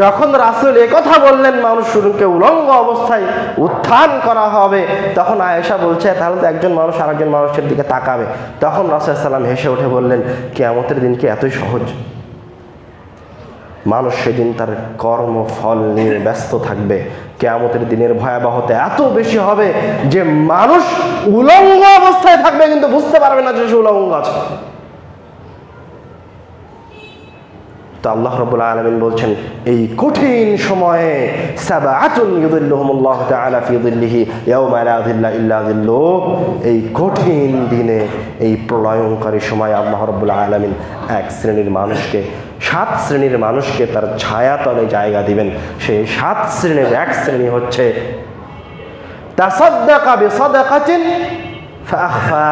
Speaker 1: যখন রাসূল একথা বললেন মানুষকে উলঙ্গ অবস্থায় উত্থান করা হবে, তখন আয়েশা বলছে, তাহলে তো একজন মানুষ আরেকজন মানুষের দিকে তাকাবে। তখন রাসূল সাল্লাল্লাহু আলাইহি ওয়াসাল্লাম হেসে উঠে বললেন, কিয়ামতের দিন কি এতই সহজ? মানুষ সেদিন তার কর্মফল নিয়ে ব্যস্ত থাকবে। কিয়ামতের দিনের ভয়াবহতা এত বেশি হবে যে মানুষ উলঙ্গ অবস্থায় থাকবে কিন্তু বুঝতে পারবে না যে সে উলঙ্গ আছে। তো আল্লাহ রাব্বুল আলামিন বলছেন, এই কঠিন সময়ে 7 ইউযিল্লুহুমুল্লাহু তাআলা ফি যিল্লিহি ইয়াওমা লা যিল্লা ইল্লা যিল্লুহ, এই কঠিন দিনে, এই প্রলয়ঙ্কারী সময়ে আল্লাহ রাব্বুল আলামিন 7 শ্রেণীর মানুষকে তার ছায়াতলে জায়গা দিবেন। সেই 7 শ্রেণীর 1 শ্রেণী হচ্ছে তাসাদ্দাকা বিসাদাকাতিন ফাআখফা,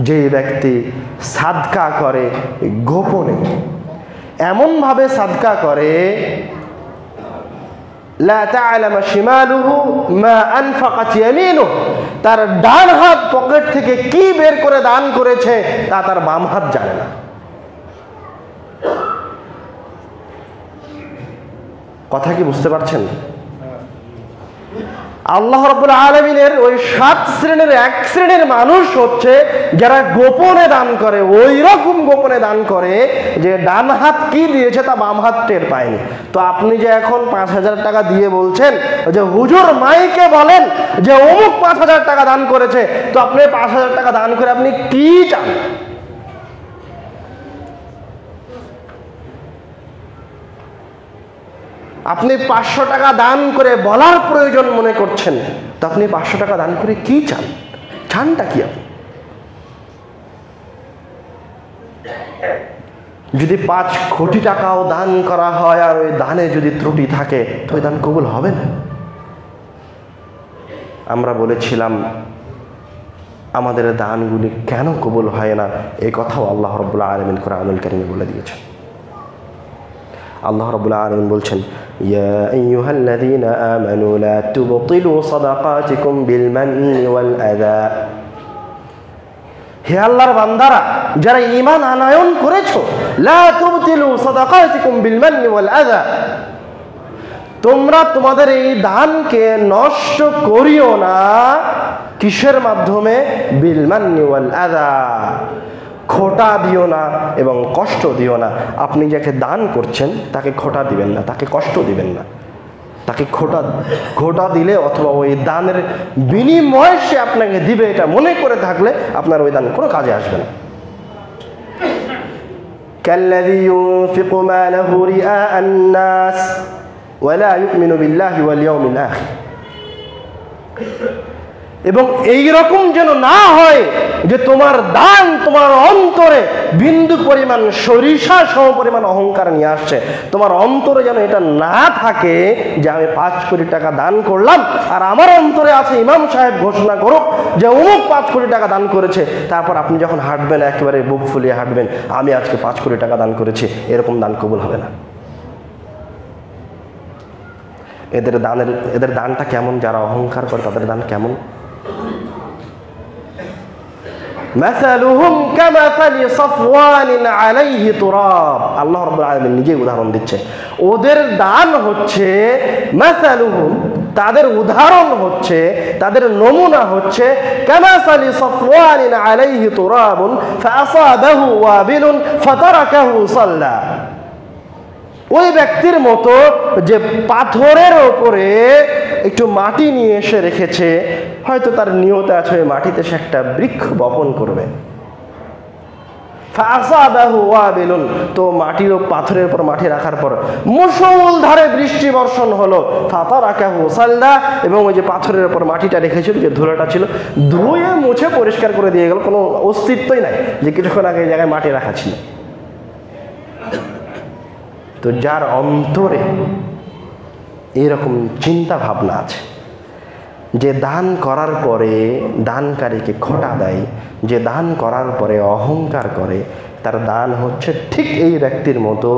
Speaker 1: যে ব্যক্তি সাদকা করে গোপনে, এমন ভাবে সাদকা করে লা তা'লামু শিমালুহু মা আনফাকাত ইয়ামিনুহু, তার ডান হাত পকেট থেকে কি বের করে দান করেছে তা তার বাম হাত জানে না। কথা কি বুঝতে পারছেন? আল্লাহ রাব্বুল আলামিনের ওই 7 শ্রেণীর এক শ্রেণীর মানুষ হচ্ছে যারা গোপনে দান করে, ওই রকম গোপনে দান করে যে ডান হাত কি দিয়েছে তা বাম হাত টের পায়নি। তো আপনি যে এখন 5,000 টাকা দিয়ে বলছেন যে হুজুর মাইকে বলেন যে অমুক 5,000 টাকা দান করেছে, তো আপনি 5,000 টাকা দান করে আপনি কি চান? আপনি 500 টাকা দান করে বলার প্রয়োজন মনে করছেন, তো আপনি 500 টাকা দান করে কি চান? চানটা কি? আপনি যদি 5 কোটি টাকাও দান করা হয় আর ওই দানে যদি ত্রুটি থাকে তো ওই দান কবুল হবে না। আমরা বলেছিলাম আমাদের দানগুলি কেন কবুল হয় না, এই কথাও আল্লাহ রাব্বুল আলামিন কোরআনুল কারীমে বলে দিয়েছেন। আল্লাহ রাব্বুল আলামিন বলছেন, ইয়া আইয়ুহাল্লাযীনা আমানু লা তুবতিলু সাদাকাতিকুম বিল মান্নি ওয়াল আযা, হে আল্লাহর বান্দারা যারা ঈমান আনয়ন করেছো, লা তুবতিলু সাদাকাতিকুম বিল মান্নি ওয়াল আযা, তোমরা তোমাদের এই দানকে নষ্ট করিও না। কিসের মাধ্যমে? বিল মান্নি ওয়াল আযা, খোটা দিও না এবং কষ্ট দিও না। আপনি যাকে দান করছেন তাকে খোটা দিবেন না, তাকে কষ্ট দিবেন না। তাকে খোটা দিলে অথবা ওই দানের বিনিময়ে সে আপনাকে দিবে এটা মনে করে থাকলে আপনার ওই দান কোনো কাজে আসবে না। কাল্লাযী ইউনফিকু মালাহু রিআআন নাস ওয়া লা ইউমিনু বিল্লাহি ওয়াল ইয়াউমিল আখির, এবং এই রকম যেন না হয় যে তোমার দান তোমার অন্তরে বিন্দু পরিমাণ সরিষা সম পরিমাণ অহংকার নিয়ে আসছে। তোমার অন্তরে যেন এটা না থাকে যে আমি 5 কোটি টাকা দান করলাম আর আমার অন্তরে আছে ইমাম সাহেব ঘোষণা করুক যে অমুক 5 কোটি টাকা দান করেছে, তারপর আপনি যখন হাঁটবেন একেবারে বুক ফুলিয়ে হাঁটবেন আমি আজকে 5 কোটি টাকা দান করেছি, এরকম দান কবুল হবে না। এদের দানটা কেমন? যারা অহংকার করে তাদের দান কেমন? মাসালুহুম কামাসালি সাফওয়ানিন আলাইহি তুরাব, আল্লাহ রাব্বুল আলামিন নিজেই উদাহরণ দিচ্ছে। ওদের দান হচ্ছে মাসালুহুম, তাদের উদাহরণ হচ্ছে, তাদের নমুনা হচ্ছে কামাসালি সাফওয়ানিন আলাইহি তুরাবুন ফাআসাবাহু ওয়াবিলুন ফাতারাকাহু সাল্লা, ওই ব্যক্তির মতো যে পাথরের ওপরে একটু মাটি নিয়ে এসে রেখেছে, হয়তো তার নিয়ত আছে ওই মাটিতে সে একটা বৃক্ষ বপন করবে। ফাআসাবাহু ওয়াবিলুন, তো মাটির ও পাথরের উপর মাটি রাখার পর মুষলধারে বৃষ্টি বর্ষণ হলো। ফাতারাকাহু সাল্লা, এবং ওই যে পাথরের উপর মাটিটা রেখেছিল, যে ধুলোটা ছিল, ধুয়ে মুছে পরিষ্কার করে দিয়ে গেল, কোনো অস্তিত্বই নাই যে কিছুক্ষণ আগে এই জায়গায় মাটি রাখা ছিল। তো যার অন্তরে এরকম চিন্তা ভাবনা আছে যে দান করার পরে দানকারীকে খোটা দেয়, যে দান করার পরে অহংকার করে, তার দান হচ্ছে ঠিক এই ব্যক্তির মতো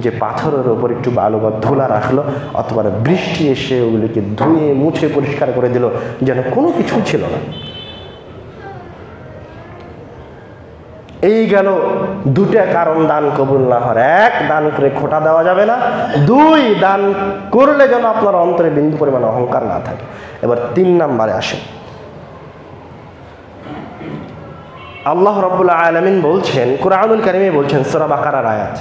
Speaker 1: যে পাথরের ওপর একটু বালু বা ধুলা রাখলো, অথবা বৃষ্টি এসে ওগুলিকে ধুয়ে মুছে পরিষ্কার করে দিল যেন কোনো কিছু ছিল না। এই গেল দুটা কারণ দান কবুল না হওয়ার। 1, দান করে খোটা দেওয়া যাবে না। 2, দান করলে যেন আপনার অন্তরে বিন্দু পরিমাণ অহংকার না থাকে। এবার 3 নম্বরে আসে। আল্লাহ রাব্বুল আলামিন বলছেন, কুরআনুল কারীমে বলছেন, সূরা বাকারার আয়াত,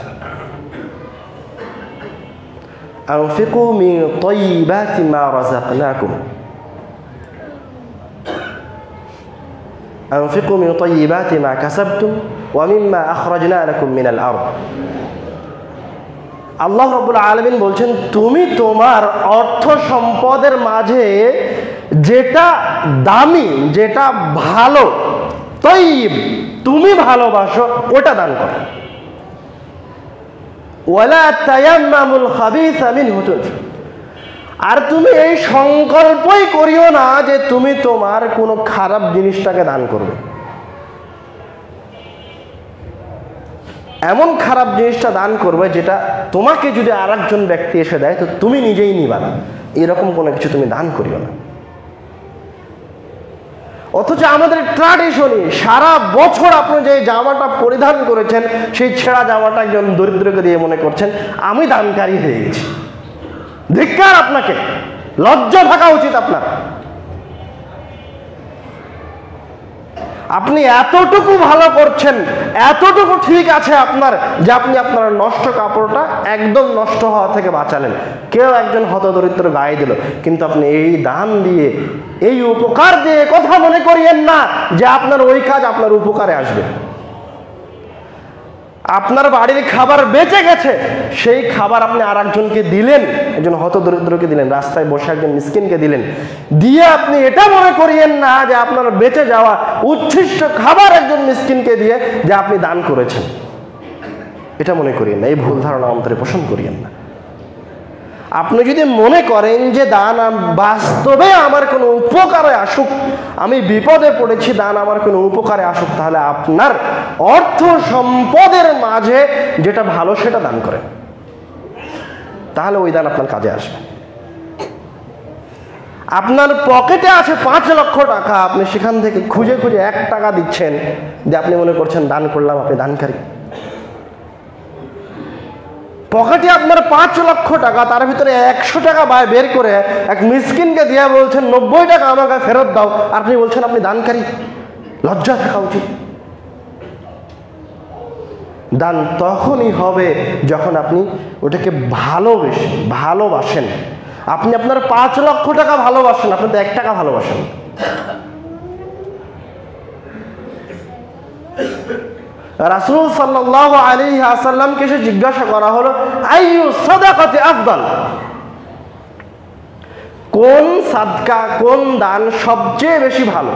Speaker 1: আনফিকু মিন তাইয়্যিবাতি মা রাযাকনাকুম, আনফিকু মিন তাইয়্যিবাতি মা কাসাবতুম ওয়া মিম্মা আখরাজনা লাকুম মিনাল আরদ। আল্লাহ রাব্বুল আলামিন বলছেন, তুমি তোমার অর্থ সম্পদের মাঝে যেটা দামি, যেটা ভালো, তাইয়্যিব, তুমি ভালোবাসো ওটা দান করো। ওয়ালা তায়াম্মামুল খাবিসা মিনহু তুনফিকুন, আর তুমি এই সংকল্পই করিও না যে তুমি তোমার কোনো খারাপ জিনিসটাকে দান করবে। এমন খারাপ জিনিসটা দান করবে যেটা তোমাকে যদি আরেকজন ব্যক্তি এসে দেয় তো তুমি নিজেই নিবা না, এরকম কোনো কিছু তুমি দান করিও না। অথচ আমাদের ট্র্যাডিশনে সারা বছর আপনি যে জামাটা পরিধান করেছেন সেই ছেঁড়া জামাটা একজন দরিদ্রকে দিয়ে মনে করছেন আমি দানকারী হয়ে গেছি। ধিক্কার আপনাকে, লজ্জা থাকা উচিত আপনার। আপনি এতটুকু ভালো করছেন, এতটুকু ঠিক আছে আপনার যে আপনি আপনার নষ্ট কাপড়টা একদম নষ্ট হওয়া থেকে বাঁচালেন। কেউ একজন হতদরিদ্র গায়ে দিল, কিন্তু আপনি এই দান দিয়ে, এই উপকার দিয়ে কথা মনে করিয়েন না যে আপনার ওই কাজ আপনার উপকারে আসবে। আপনার বাড়ির খাবার বেঁচে গেছে, সেই খাবার আপনি আর একজনকে দিলেন, একজন হতদরিদ্রকে দিলেন, রাস্তায় বসে একজন মিসকিনকে দিলেন, দিয়ে আপনি এটা মনে করিয়েন না যে আপনার বেঁচে যাওয়া উচ্ছিষ্ট খাবার একজন মিসকিনকে দিয়ে যে আপনি দান করেছেন। এটা মনে করিয়েন না, এই ভুল ধারণা অন্তরে পোষণ করিয়েন না। আপনি যদি মনে করেন যে দান বাস্তবে আমার কোনো উপকারে আসুক, আমি বিপদে পড়েছি, দান আমার কোনো উপকারে আসুক, তাহলে আপনার অর্থ সম্পদের মাঝে যেটা ভালো সেটা দান করেন, তাহলে ওই দান আপনার কাজে আসবে। আপনার পকেটে আছে 5 লক্ষ টাকা, আপনি সেখান থেকে খুঁজে খুঁজে 1 টাকা দিচ্ছেন, যে আপনি মনে করছেন দান করলাম, আপনি দানকারী। পকেটে আপনার 5 লক্ষ টাকা, তার ভিতরে 100 টাকা বের করে এক মিসকিনকে দিয়ে বলছেন 90 টাকা আমাকে ফেরত দাও, আর আপনি বলছেন আপনি দানকারী। লজ্জা থাকা উচিত। দান তখনই হবে যখন আপনি ওটাকে ভালোবাসেন। আপনি আপনার 5 লক্ষ টাকা ভালোবাসেন, আপনি তো 1 টাকা ভালোবাসেন। রাসূল সাল্লাল্লাহু আলাইহি ওয়াসাল্লামকে এসে জিজ্ঞাসা করা হলো, আইয়ু সাদাকাতি আফদাল, কোন সাদকা, কোন দান সবচেয়ে বেশি ভালো?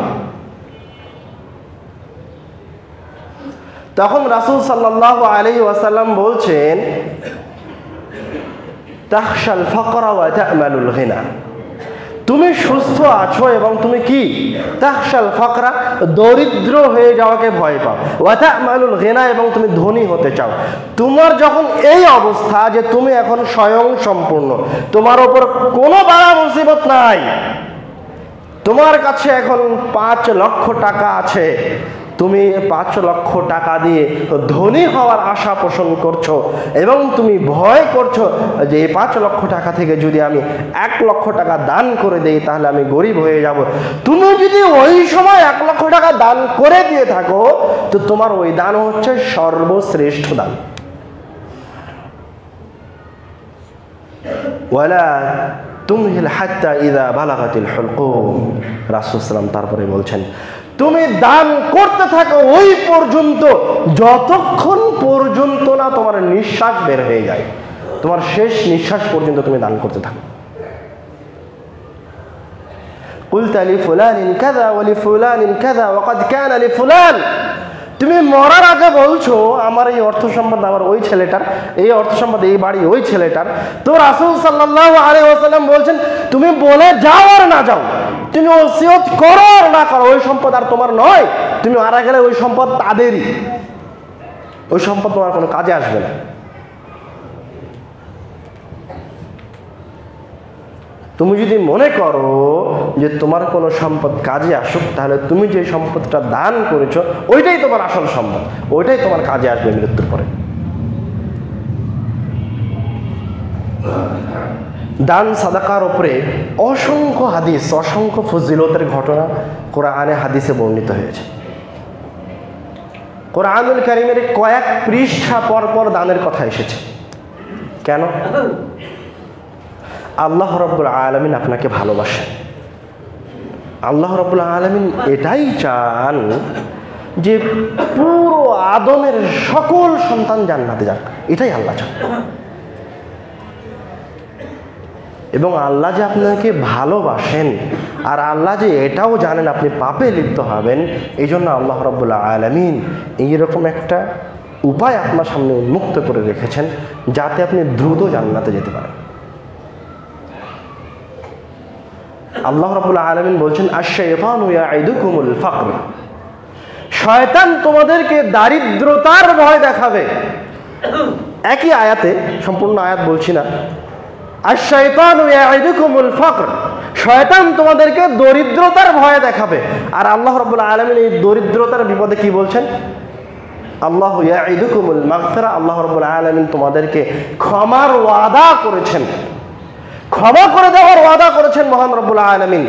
Speaker 1: তখন রাসূল সাল্লাল্লাহু আলাইহি ওয়াসাল্লাম বলছেন, তাখশাল ফাকরা ওয়া তা'মালুল গিনা, তুমি সুস্থ আছো এবং তুমি কি তাখশাল ফাকরা, দরিদ্র হয়ে যাওয়াকে ভয় পাও, ওয়া তা'মালুল গিনা, এবং তুমি ধনী হতে চাও। তোমার যখন এই অবস্থা যে তুমি এখন স্বয়ং সম্পূর্ণ, তোমার ওপর কোনো বালা মুসিবত নাই, তোমার কাছে এখন 5 লক্ষ টাকা আছে, তুমি 5 লক্ষ টাকা দিয়ে ধনী হওয়ার আশা পোষণ করছো এবং তুমি ভয় করছো যে এই 5 লক্ষ টাকা থেকে যদি আমি 1 লক্ষ টাকা দান করে দেই তাহলে আমি গরিব হয়ে যাব। তুমি যদি ওই সময় 1 লক্ষ টাকা দান করে দিয়ে থাকো তো তোমার ওই দান হচ্ছে সর্বশ্রেষ্ঠ দান। ওয়ালা তুমহিল হাত্তা ইযা বালাগাতিল হুলকুম, রাসূল সাল্লাল্লাহু তারপরে বলছেন, তুমি দান করতে থাকো ওই পর্যন্ত যতক্ষণ পর্যন্ত না তোমার নিঃশ্বাস বের হয়ে যায়, তোমার শেষ নিঃশ্বাস পর্যন্ত তুমি দান করতে থাকো। কুলতা লিফুলানিন কাযা ওয়া লিফুলানিন কাযা ওয়া ক্বাদ কানা লিফুলান, তুমি মরার আগে বলছো আমার এই অর্থ সম্পদ আমার ওই ছেলেটার, এই অর্থ সম্পদ এই বাড়ি ওই ছেলেটার। তো রাসূল সাল্লাল্লাহু আলাইহি ওয়াসাল্লাম বলছেন, তুমি বলে যাও আর না যাও, তুমি ওসিয়ত করো আর না করো, ওই সম্পদ আর তোমার নয়। তুমি মারা গেলে ওই সম্পদ তাদেরই, ওই সম্পদ তোমার কোনো কাজে আসবে না। তুমি যদি মনে করো যে তোমার কোনো সম্পদ কাজে আসুক, তাহলে তুমি যে সম্পদটা দান করেছো ওইটাই তোমার আসল সম্পদ, ওইটাই তোমার কাজে আসবে মৃত্যুর পরে। দান সাদাকার উপরে অসংখ্য হাদিস, অসংখ্য ফজিলতের ঘটনা কোরআনে হাদিসে বর্ণিত হয়েছে। কোরআনুল কারীমের কয়েক পৃষ্ঠা পর পর দানের কথা এসেছে। কেন? আল্লাহ রাব্বুল আলামিন আপনাকে ভালোবাসেন। আল্লাহ রাব্বুল আলামিন এটাই চান যে পুরো আদমের সকল সন্তান জান্নাতে যাক, এটাই আল্লাহ চান। এবং আল্লাহ যে আপনাকে ভালোবাসেন আর আল্লাহ যে এটাও জানেন আপনি পাপে লিপ্ত হবেন, এই জন্য আল্লাহ রাব্বুল আলামিন এইরকম একটা উপায় আপনার সামনে উন্মুক্ত করে রেখেছেন যাতে আপনি দ্রুত জান্নাতে যেতে পারেন। আল্লাহ রাব্বুল আলামিন বলছেন আশ-শাইতানু ইয়াইদুকুমুল ফাকর, শয়তান তোমাদেরকে দারিদ্রতার ভয় দেখাবে। একই আয়াতে, সম্পূর্ণ আয়াত বলছি না, আশ-শাইতানু ইয়াইদুকুমুল ফাকর, শয়তান তোমাদেরকে দরিদ্রতার ভয় দেখাবে। আর আল্লাহ রাব্বুল আলামিন এই দরিদ্রতার বিপদে কি বলছেন? আল্লাহ ইয়াইদুকুমুল মাগফিরা, আল্লাহ রাব্বুল আলামিন তোমাদেরকে ক্ষমার ওয়াদা করেছেন, ক্ষমা করে দেওয়ার ওয়াদা করেছেন মহান রব্বুল আলামিন।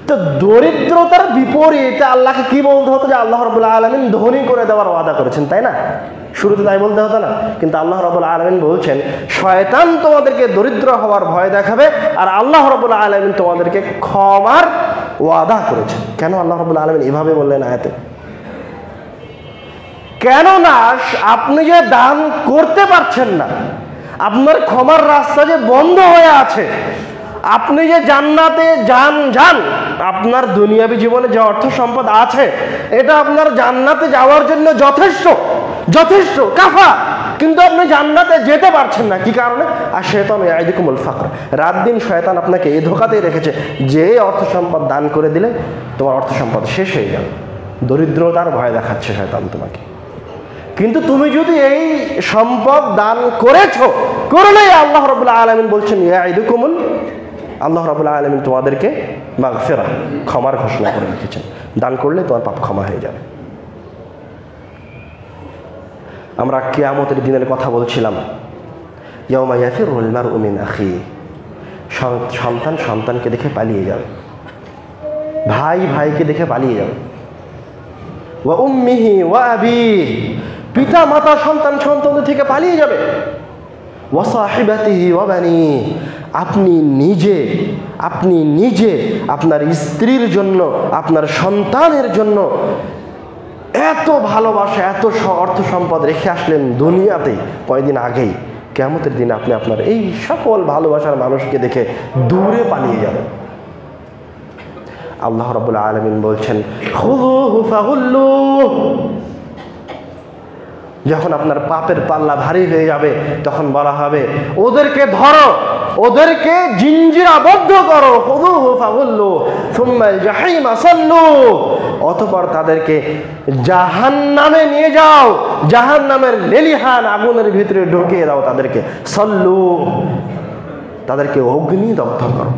Speaker 1: তো দরিদ্রতার বিপরীতে আল্লাহকে কি বলতে হতো? যে আল্লাহ রাব্বুল আলামিন ধনী করে দেওয়ার ওয়াদা করেছেন, তাই না? শুরুতে তাই বলতে হতো না? কিন্তু আল্লাহ রাব্বুল আলামিন বলছেন শয়তান তোমাদেরকে দরিদ্র হওয়ার ভয় দেখাবে, আর আল্লাহ রাব্বুল আলামিন তোমাদেরকে ক্ষমার ওয়াদা করেছেন। কেন আল্লাহ রাব্বুল আলামিন এভাবে বললেন আয়াতে? কেননা আপনি যে দান করতে পারছেন না, আপনার ক্ষমার রাস্তা যে বন্ধ হয়ে আছে, আপনি যে জান্নাতে যান, আপনার দুনিয়াবী জীবনে যে অর্থ সম্পদ আছে এটা আপনার জান্নাতে যাওয়ার জন্য যথেষ্ট কাফা, কিন্তু আপনি জান্নাতে যেতে পারছেন না। কি কারণে? আর শয়তান ইয়াইদুকুমুল ফাকর, রাত দিন শয়তান আপনাকে এই ধোঁকাতেই রেখেছে যে অর্থ সম্পদ দান করে দিলে তোমার অর্থ সম্পদ শেষ হয়ে যাবে। দরিদ্রতার ভয় দেখাচ্ছে শয়তান তোমাকে। কিন্তু তুমি যদি এই সম্পদ দান করলেই আল্লাহ রাব্বুল আলামিন বলছেন ইয়াইদুকুমুল, আল্লাহ রাব্বুল আলামিন তোমাদেরকে মাগফিরা, ক্ষমার ঘোষণা করে রেখেছেন। দান করলে তোমার পাপ ক্ষমা হয়ে যাবে। আমরা কিয়ামতের দিনের কথা বলছিলাম, ইয়াউমা ইয়াফিরুল মারউ মিন আখি, সন্তান সন্তানকে দেখে পালিয়ে যাবে, ভাই ভাইকে দেখে পালিয়ে যাবে, ওয়া উম্মিহি ওয়া আবিহি, পিতা মাতা সন্তান সন্তানদের থেকে পালিয়ে যাবে, ওয়া সাহিবাতিহি ওয়া বানিহি, আপনি নিজে আপনার স্ত্রীর জন্য, আপনার সন্তানের জন্য এত ভালোবাসা, এত অর্থ সম্পদ রেখে আসলেন দুনিয়াতে কয়েকদিন আগেই, কিয়ামতের দিনে আপনি আপনার এই সকল ভালোবাসার মানুষকে দেখে দূরে পালিয়ে যাবেন। আল্লাহ রাব্বুল আলামিন বলছেন খুযুহু ফাগুল্লুহ, যখন আপনার পাপের পাল্লা ভারী হয়ে যাবে তখন বলা হবে ওদেরকে ধরো, ওদেরকে জিঞ্জির আবদ্ধ করো, খুযুহু ফাগুল্লুহ সুম্মাল জাহিমা সাল্লু, অতঃপর তাদেরকে জাহান্নামে নিয়ে যাও, জাহান্নামের লেলিহান আগুনের ভিতরে ঢুকিয়ে দাও, তাদেরকে সাল্লু, তাদেরকে অগ্নিদগ্ধ করো।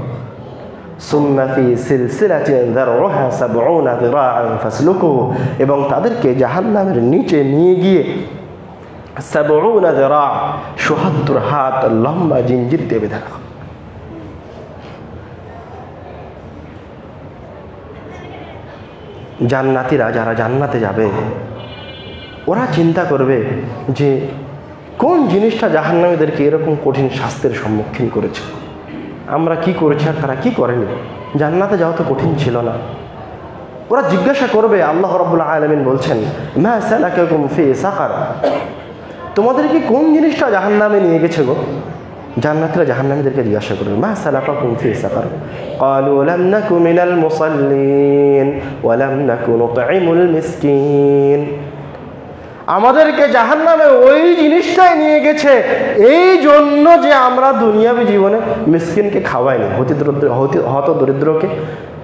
Speaker 1: সুম্মা ফি সিলসিলাতিন যারউহা ৭০ যিরাআন ফাসলুকুহু, এবং তাদেরকে জাহান্নামের নিচে নিয়ে গিয়ে ৭০ যিরা, ৭৭ হাত লম্বা জিঞ্জির দিয়ে বেঁধে রাখো। জান্নাতীরা যারা জান্নাতে যাবে ওরা চিন্তা করবে যে কোন জিনিসটা জাহান্নামীদেরকে এরকম কঠিন শাস্তির সম্মুখীন করেছে, আমরা কি করেছি আর তারা কি করেনি, জান্নাতে যাওয়া তো কঠিন ছিল না। ওরা জিজ্ঞাসা করবে, আল্লাহ রাব্বুল আলামিন বলছেন মা সালাকাকুম ফি সাকার, তোমাদেরকে কোন জিনিসটা জাহান্নামে নিয়ে গেছে গো? জান্নাতীরা জাহান্নামীদেরকে জিজ্ঞাসা করবে মা সালাকাকুম ফি সাকার, ক্বালু লাম নাকু মিনাল মুসাল্লিন ওয়া লাম নাকু নুতঈমুল মিসকিন, আমাদেরকে জাহান্নামে ওই জিনিসটাই নিয়ে গেছে এই জন্য যে আমরা দুনিয়াবী জীবনে মিসকিনকে খাওয়াইনি, হত দরিদ্রকে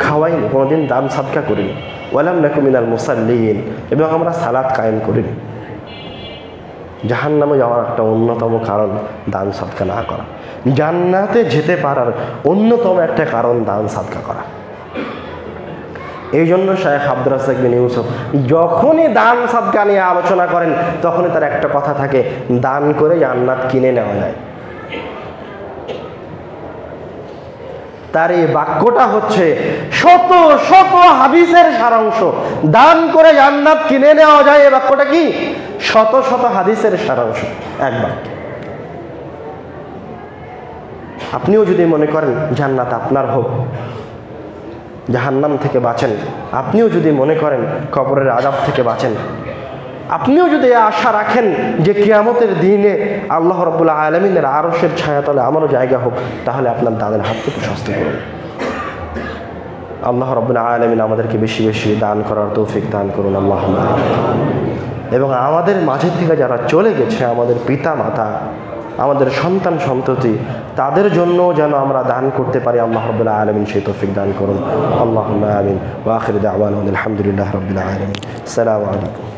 Speaker 1: খাওয়াইনি, কোনোদিন দান সাদকা করিনি, ওয়ালাম নাকু মিনাল মুসাল্লিন, এবং আমরা সালাত কায়েম করিনি। জাহান্নামে যাওয়ার একটা অন্যতম কারণ দান সাদকা না করা, জান্নাতে যেতে পারার অন্যতম একটা কারণ দান সাদকা করা। এই জন্য শায়েখ আব্দুর রাজ্জাক বিন ইউসুফ যখনই দান সাদকা নিয়ে আলোচনা করেন তখনই তার একটা কথা থাকে, দান করে জান্নাত কিনে নেওয়া যায়। তার এই বাক্যটা হচ্ছে শত শত হাদিসের সারাংশ, দান করে জান্নাত কিনে নেওয়া যায়। এই বাক্যটা কি? শত শত হাদিসের সারাংশ এক বাক্যে। আপনিও যদি মনে করেন জান্নাত আপনার হোক, জাহান্নাম থেকে বাঁচেন, আপনিও যদি মনে করেন কবরের আযাব থেকে বাঁচেন, আপনিও যদি আশা রাখেন যে কিয়ামতের দিনে আল্লাহ রাব্বুল আলামিনের আরশের ছায়াতলে আমারও জায়গা হোক, তাহলে আপনার দানের হাতকে প্রশস্ত করুন। আল্লাহ রাব্বুল আলামিন আমাদেরকে বেশি বেশি দান করার তৌফিক দান করুন, আল্লাহুম্মা। এবং আমাদের মাঝে থেকে যারা চলে গেছে, আমাদের পিতা মাতা, আমাদের সন্তান সন্ততি তাদের জন্য যেন আমরা দান করতে পারি। আল্লাহ রাব্বুল আলামিন সেই তৌফিক দান করুন। আল্লাহুম্মা আমিন। ওয়া আখিরু দাওয়ানা আলহামদুলিল্লাহি রাব্বিল আলামিন। আসসালামু আলাইকুম।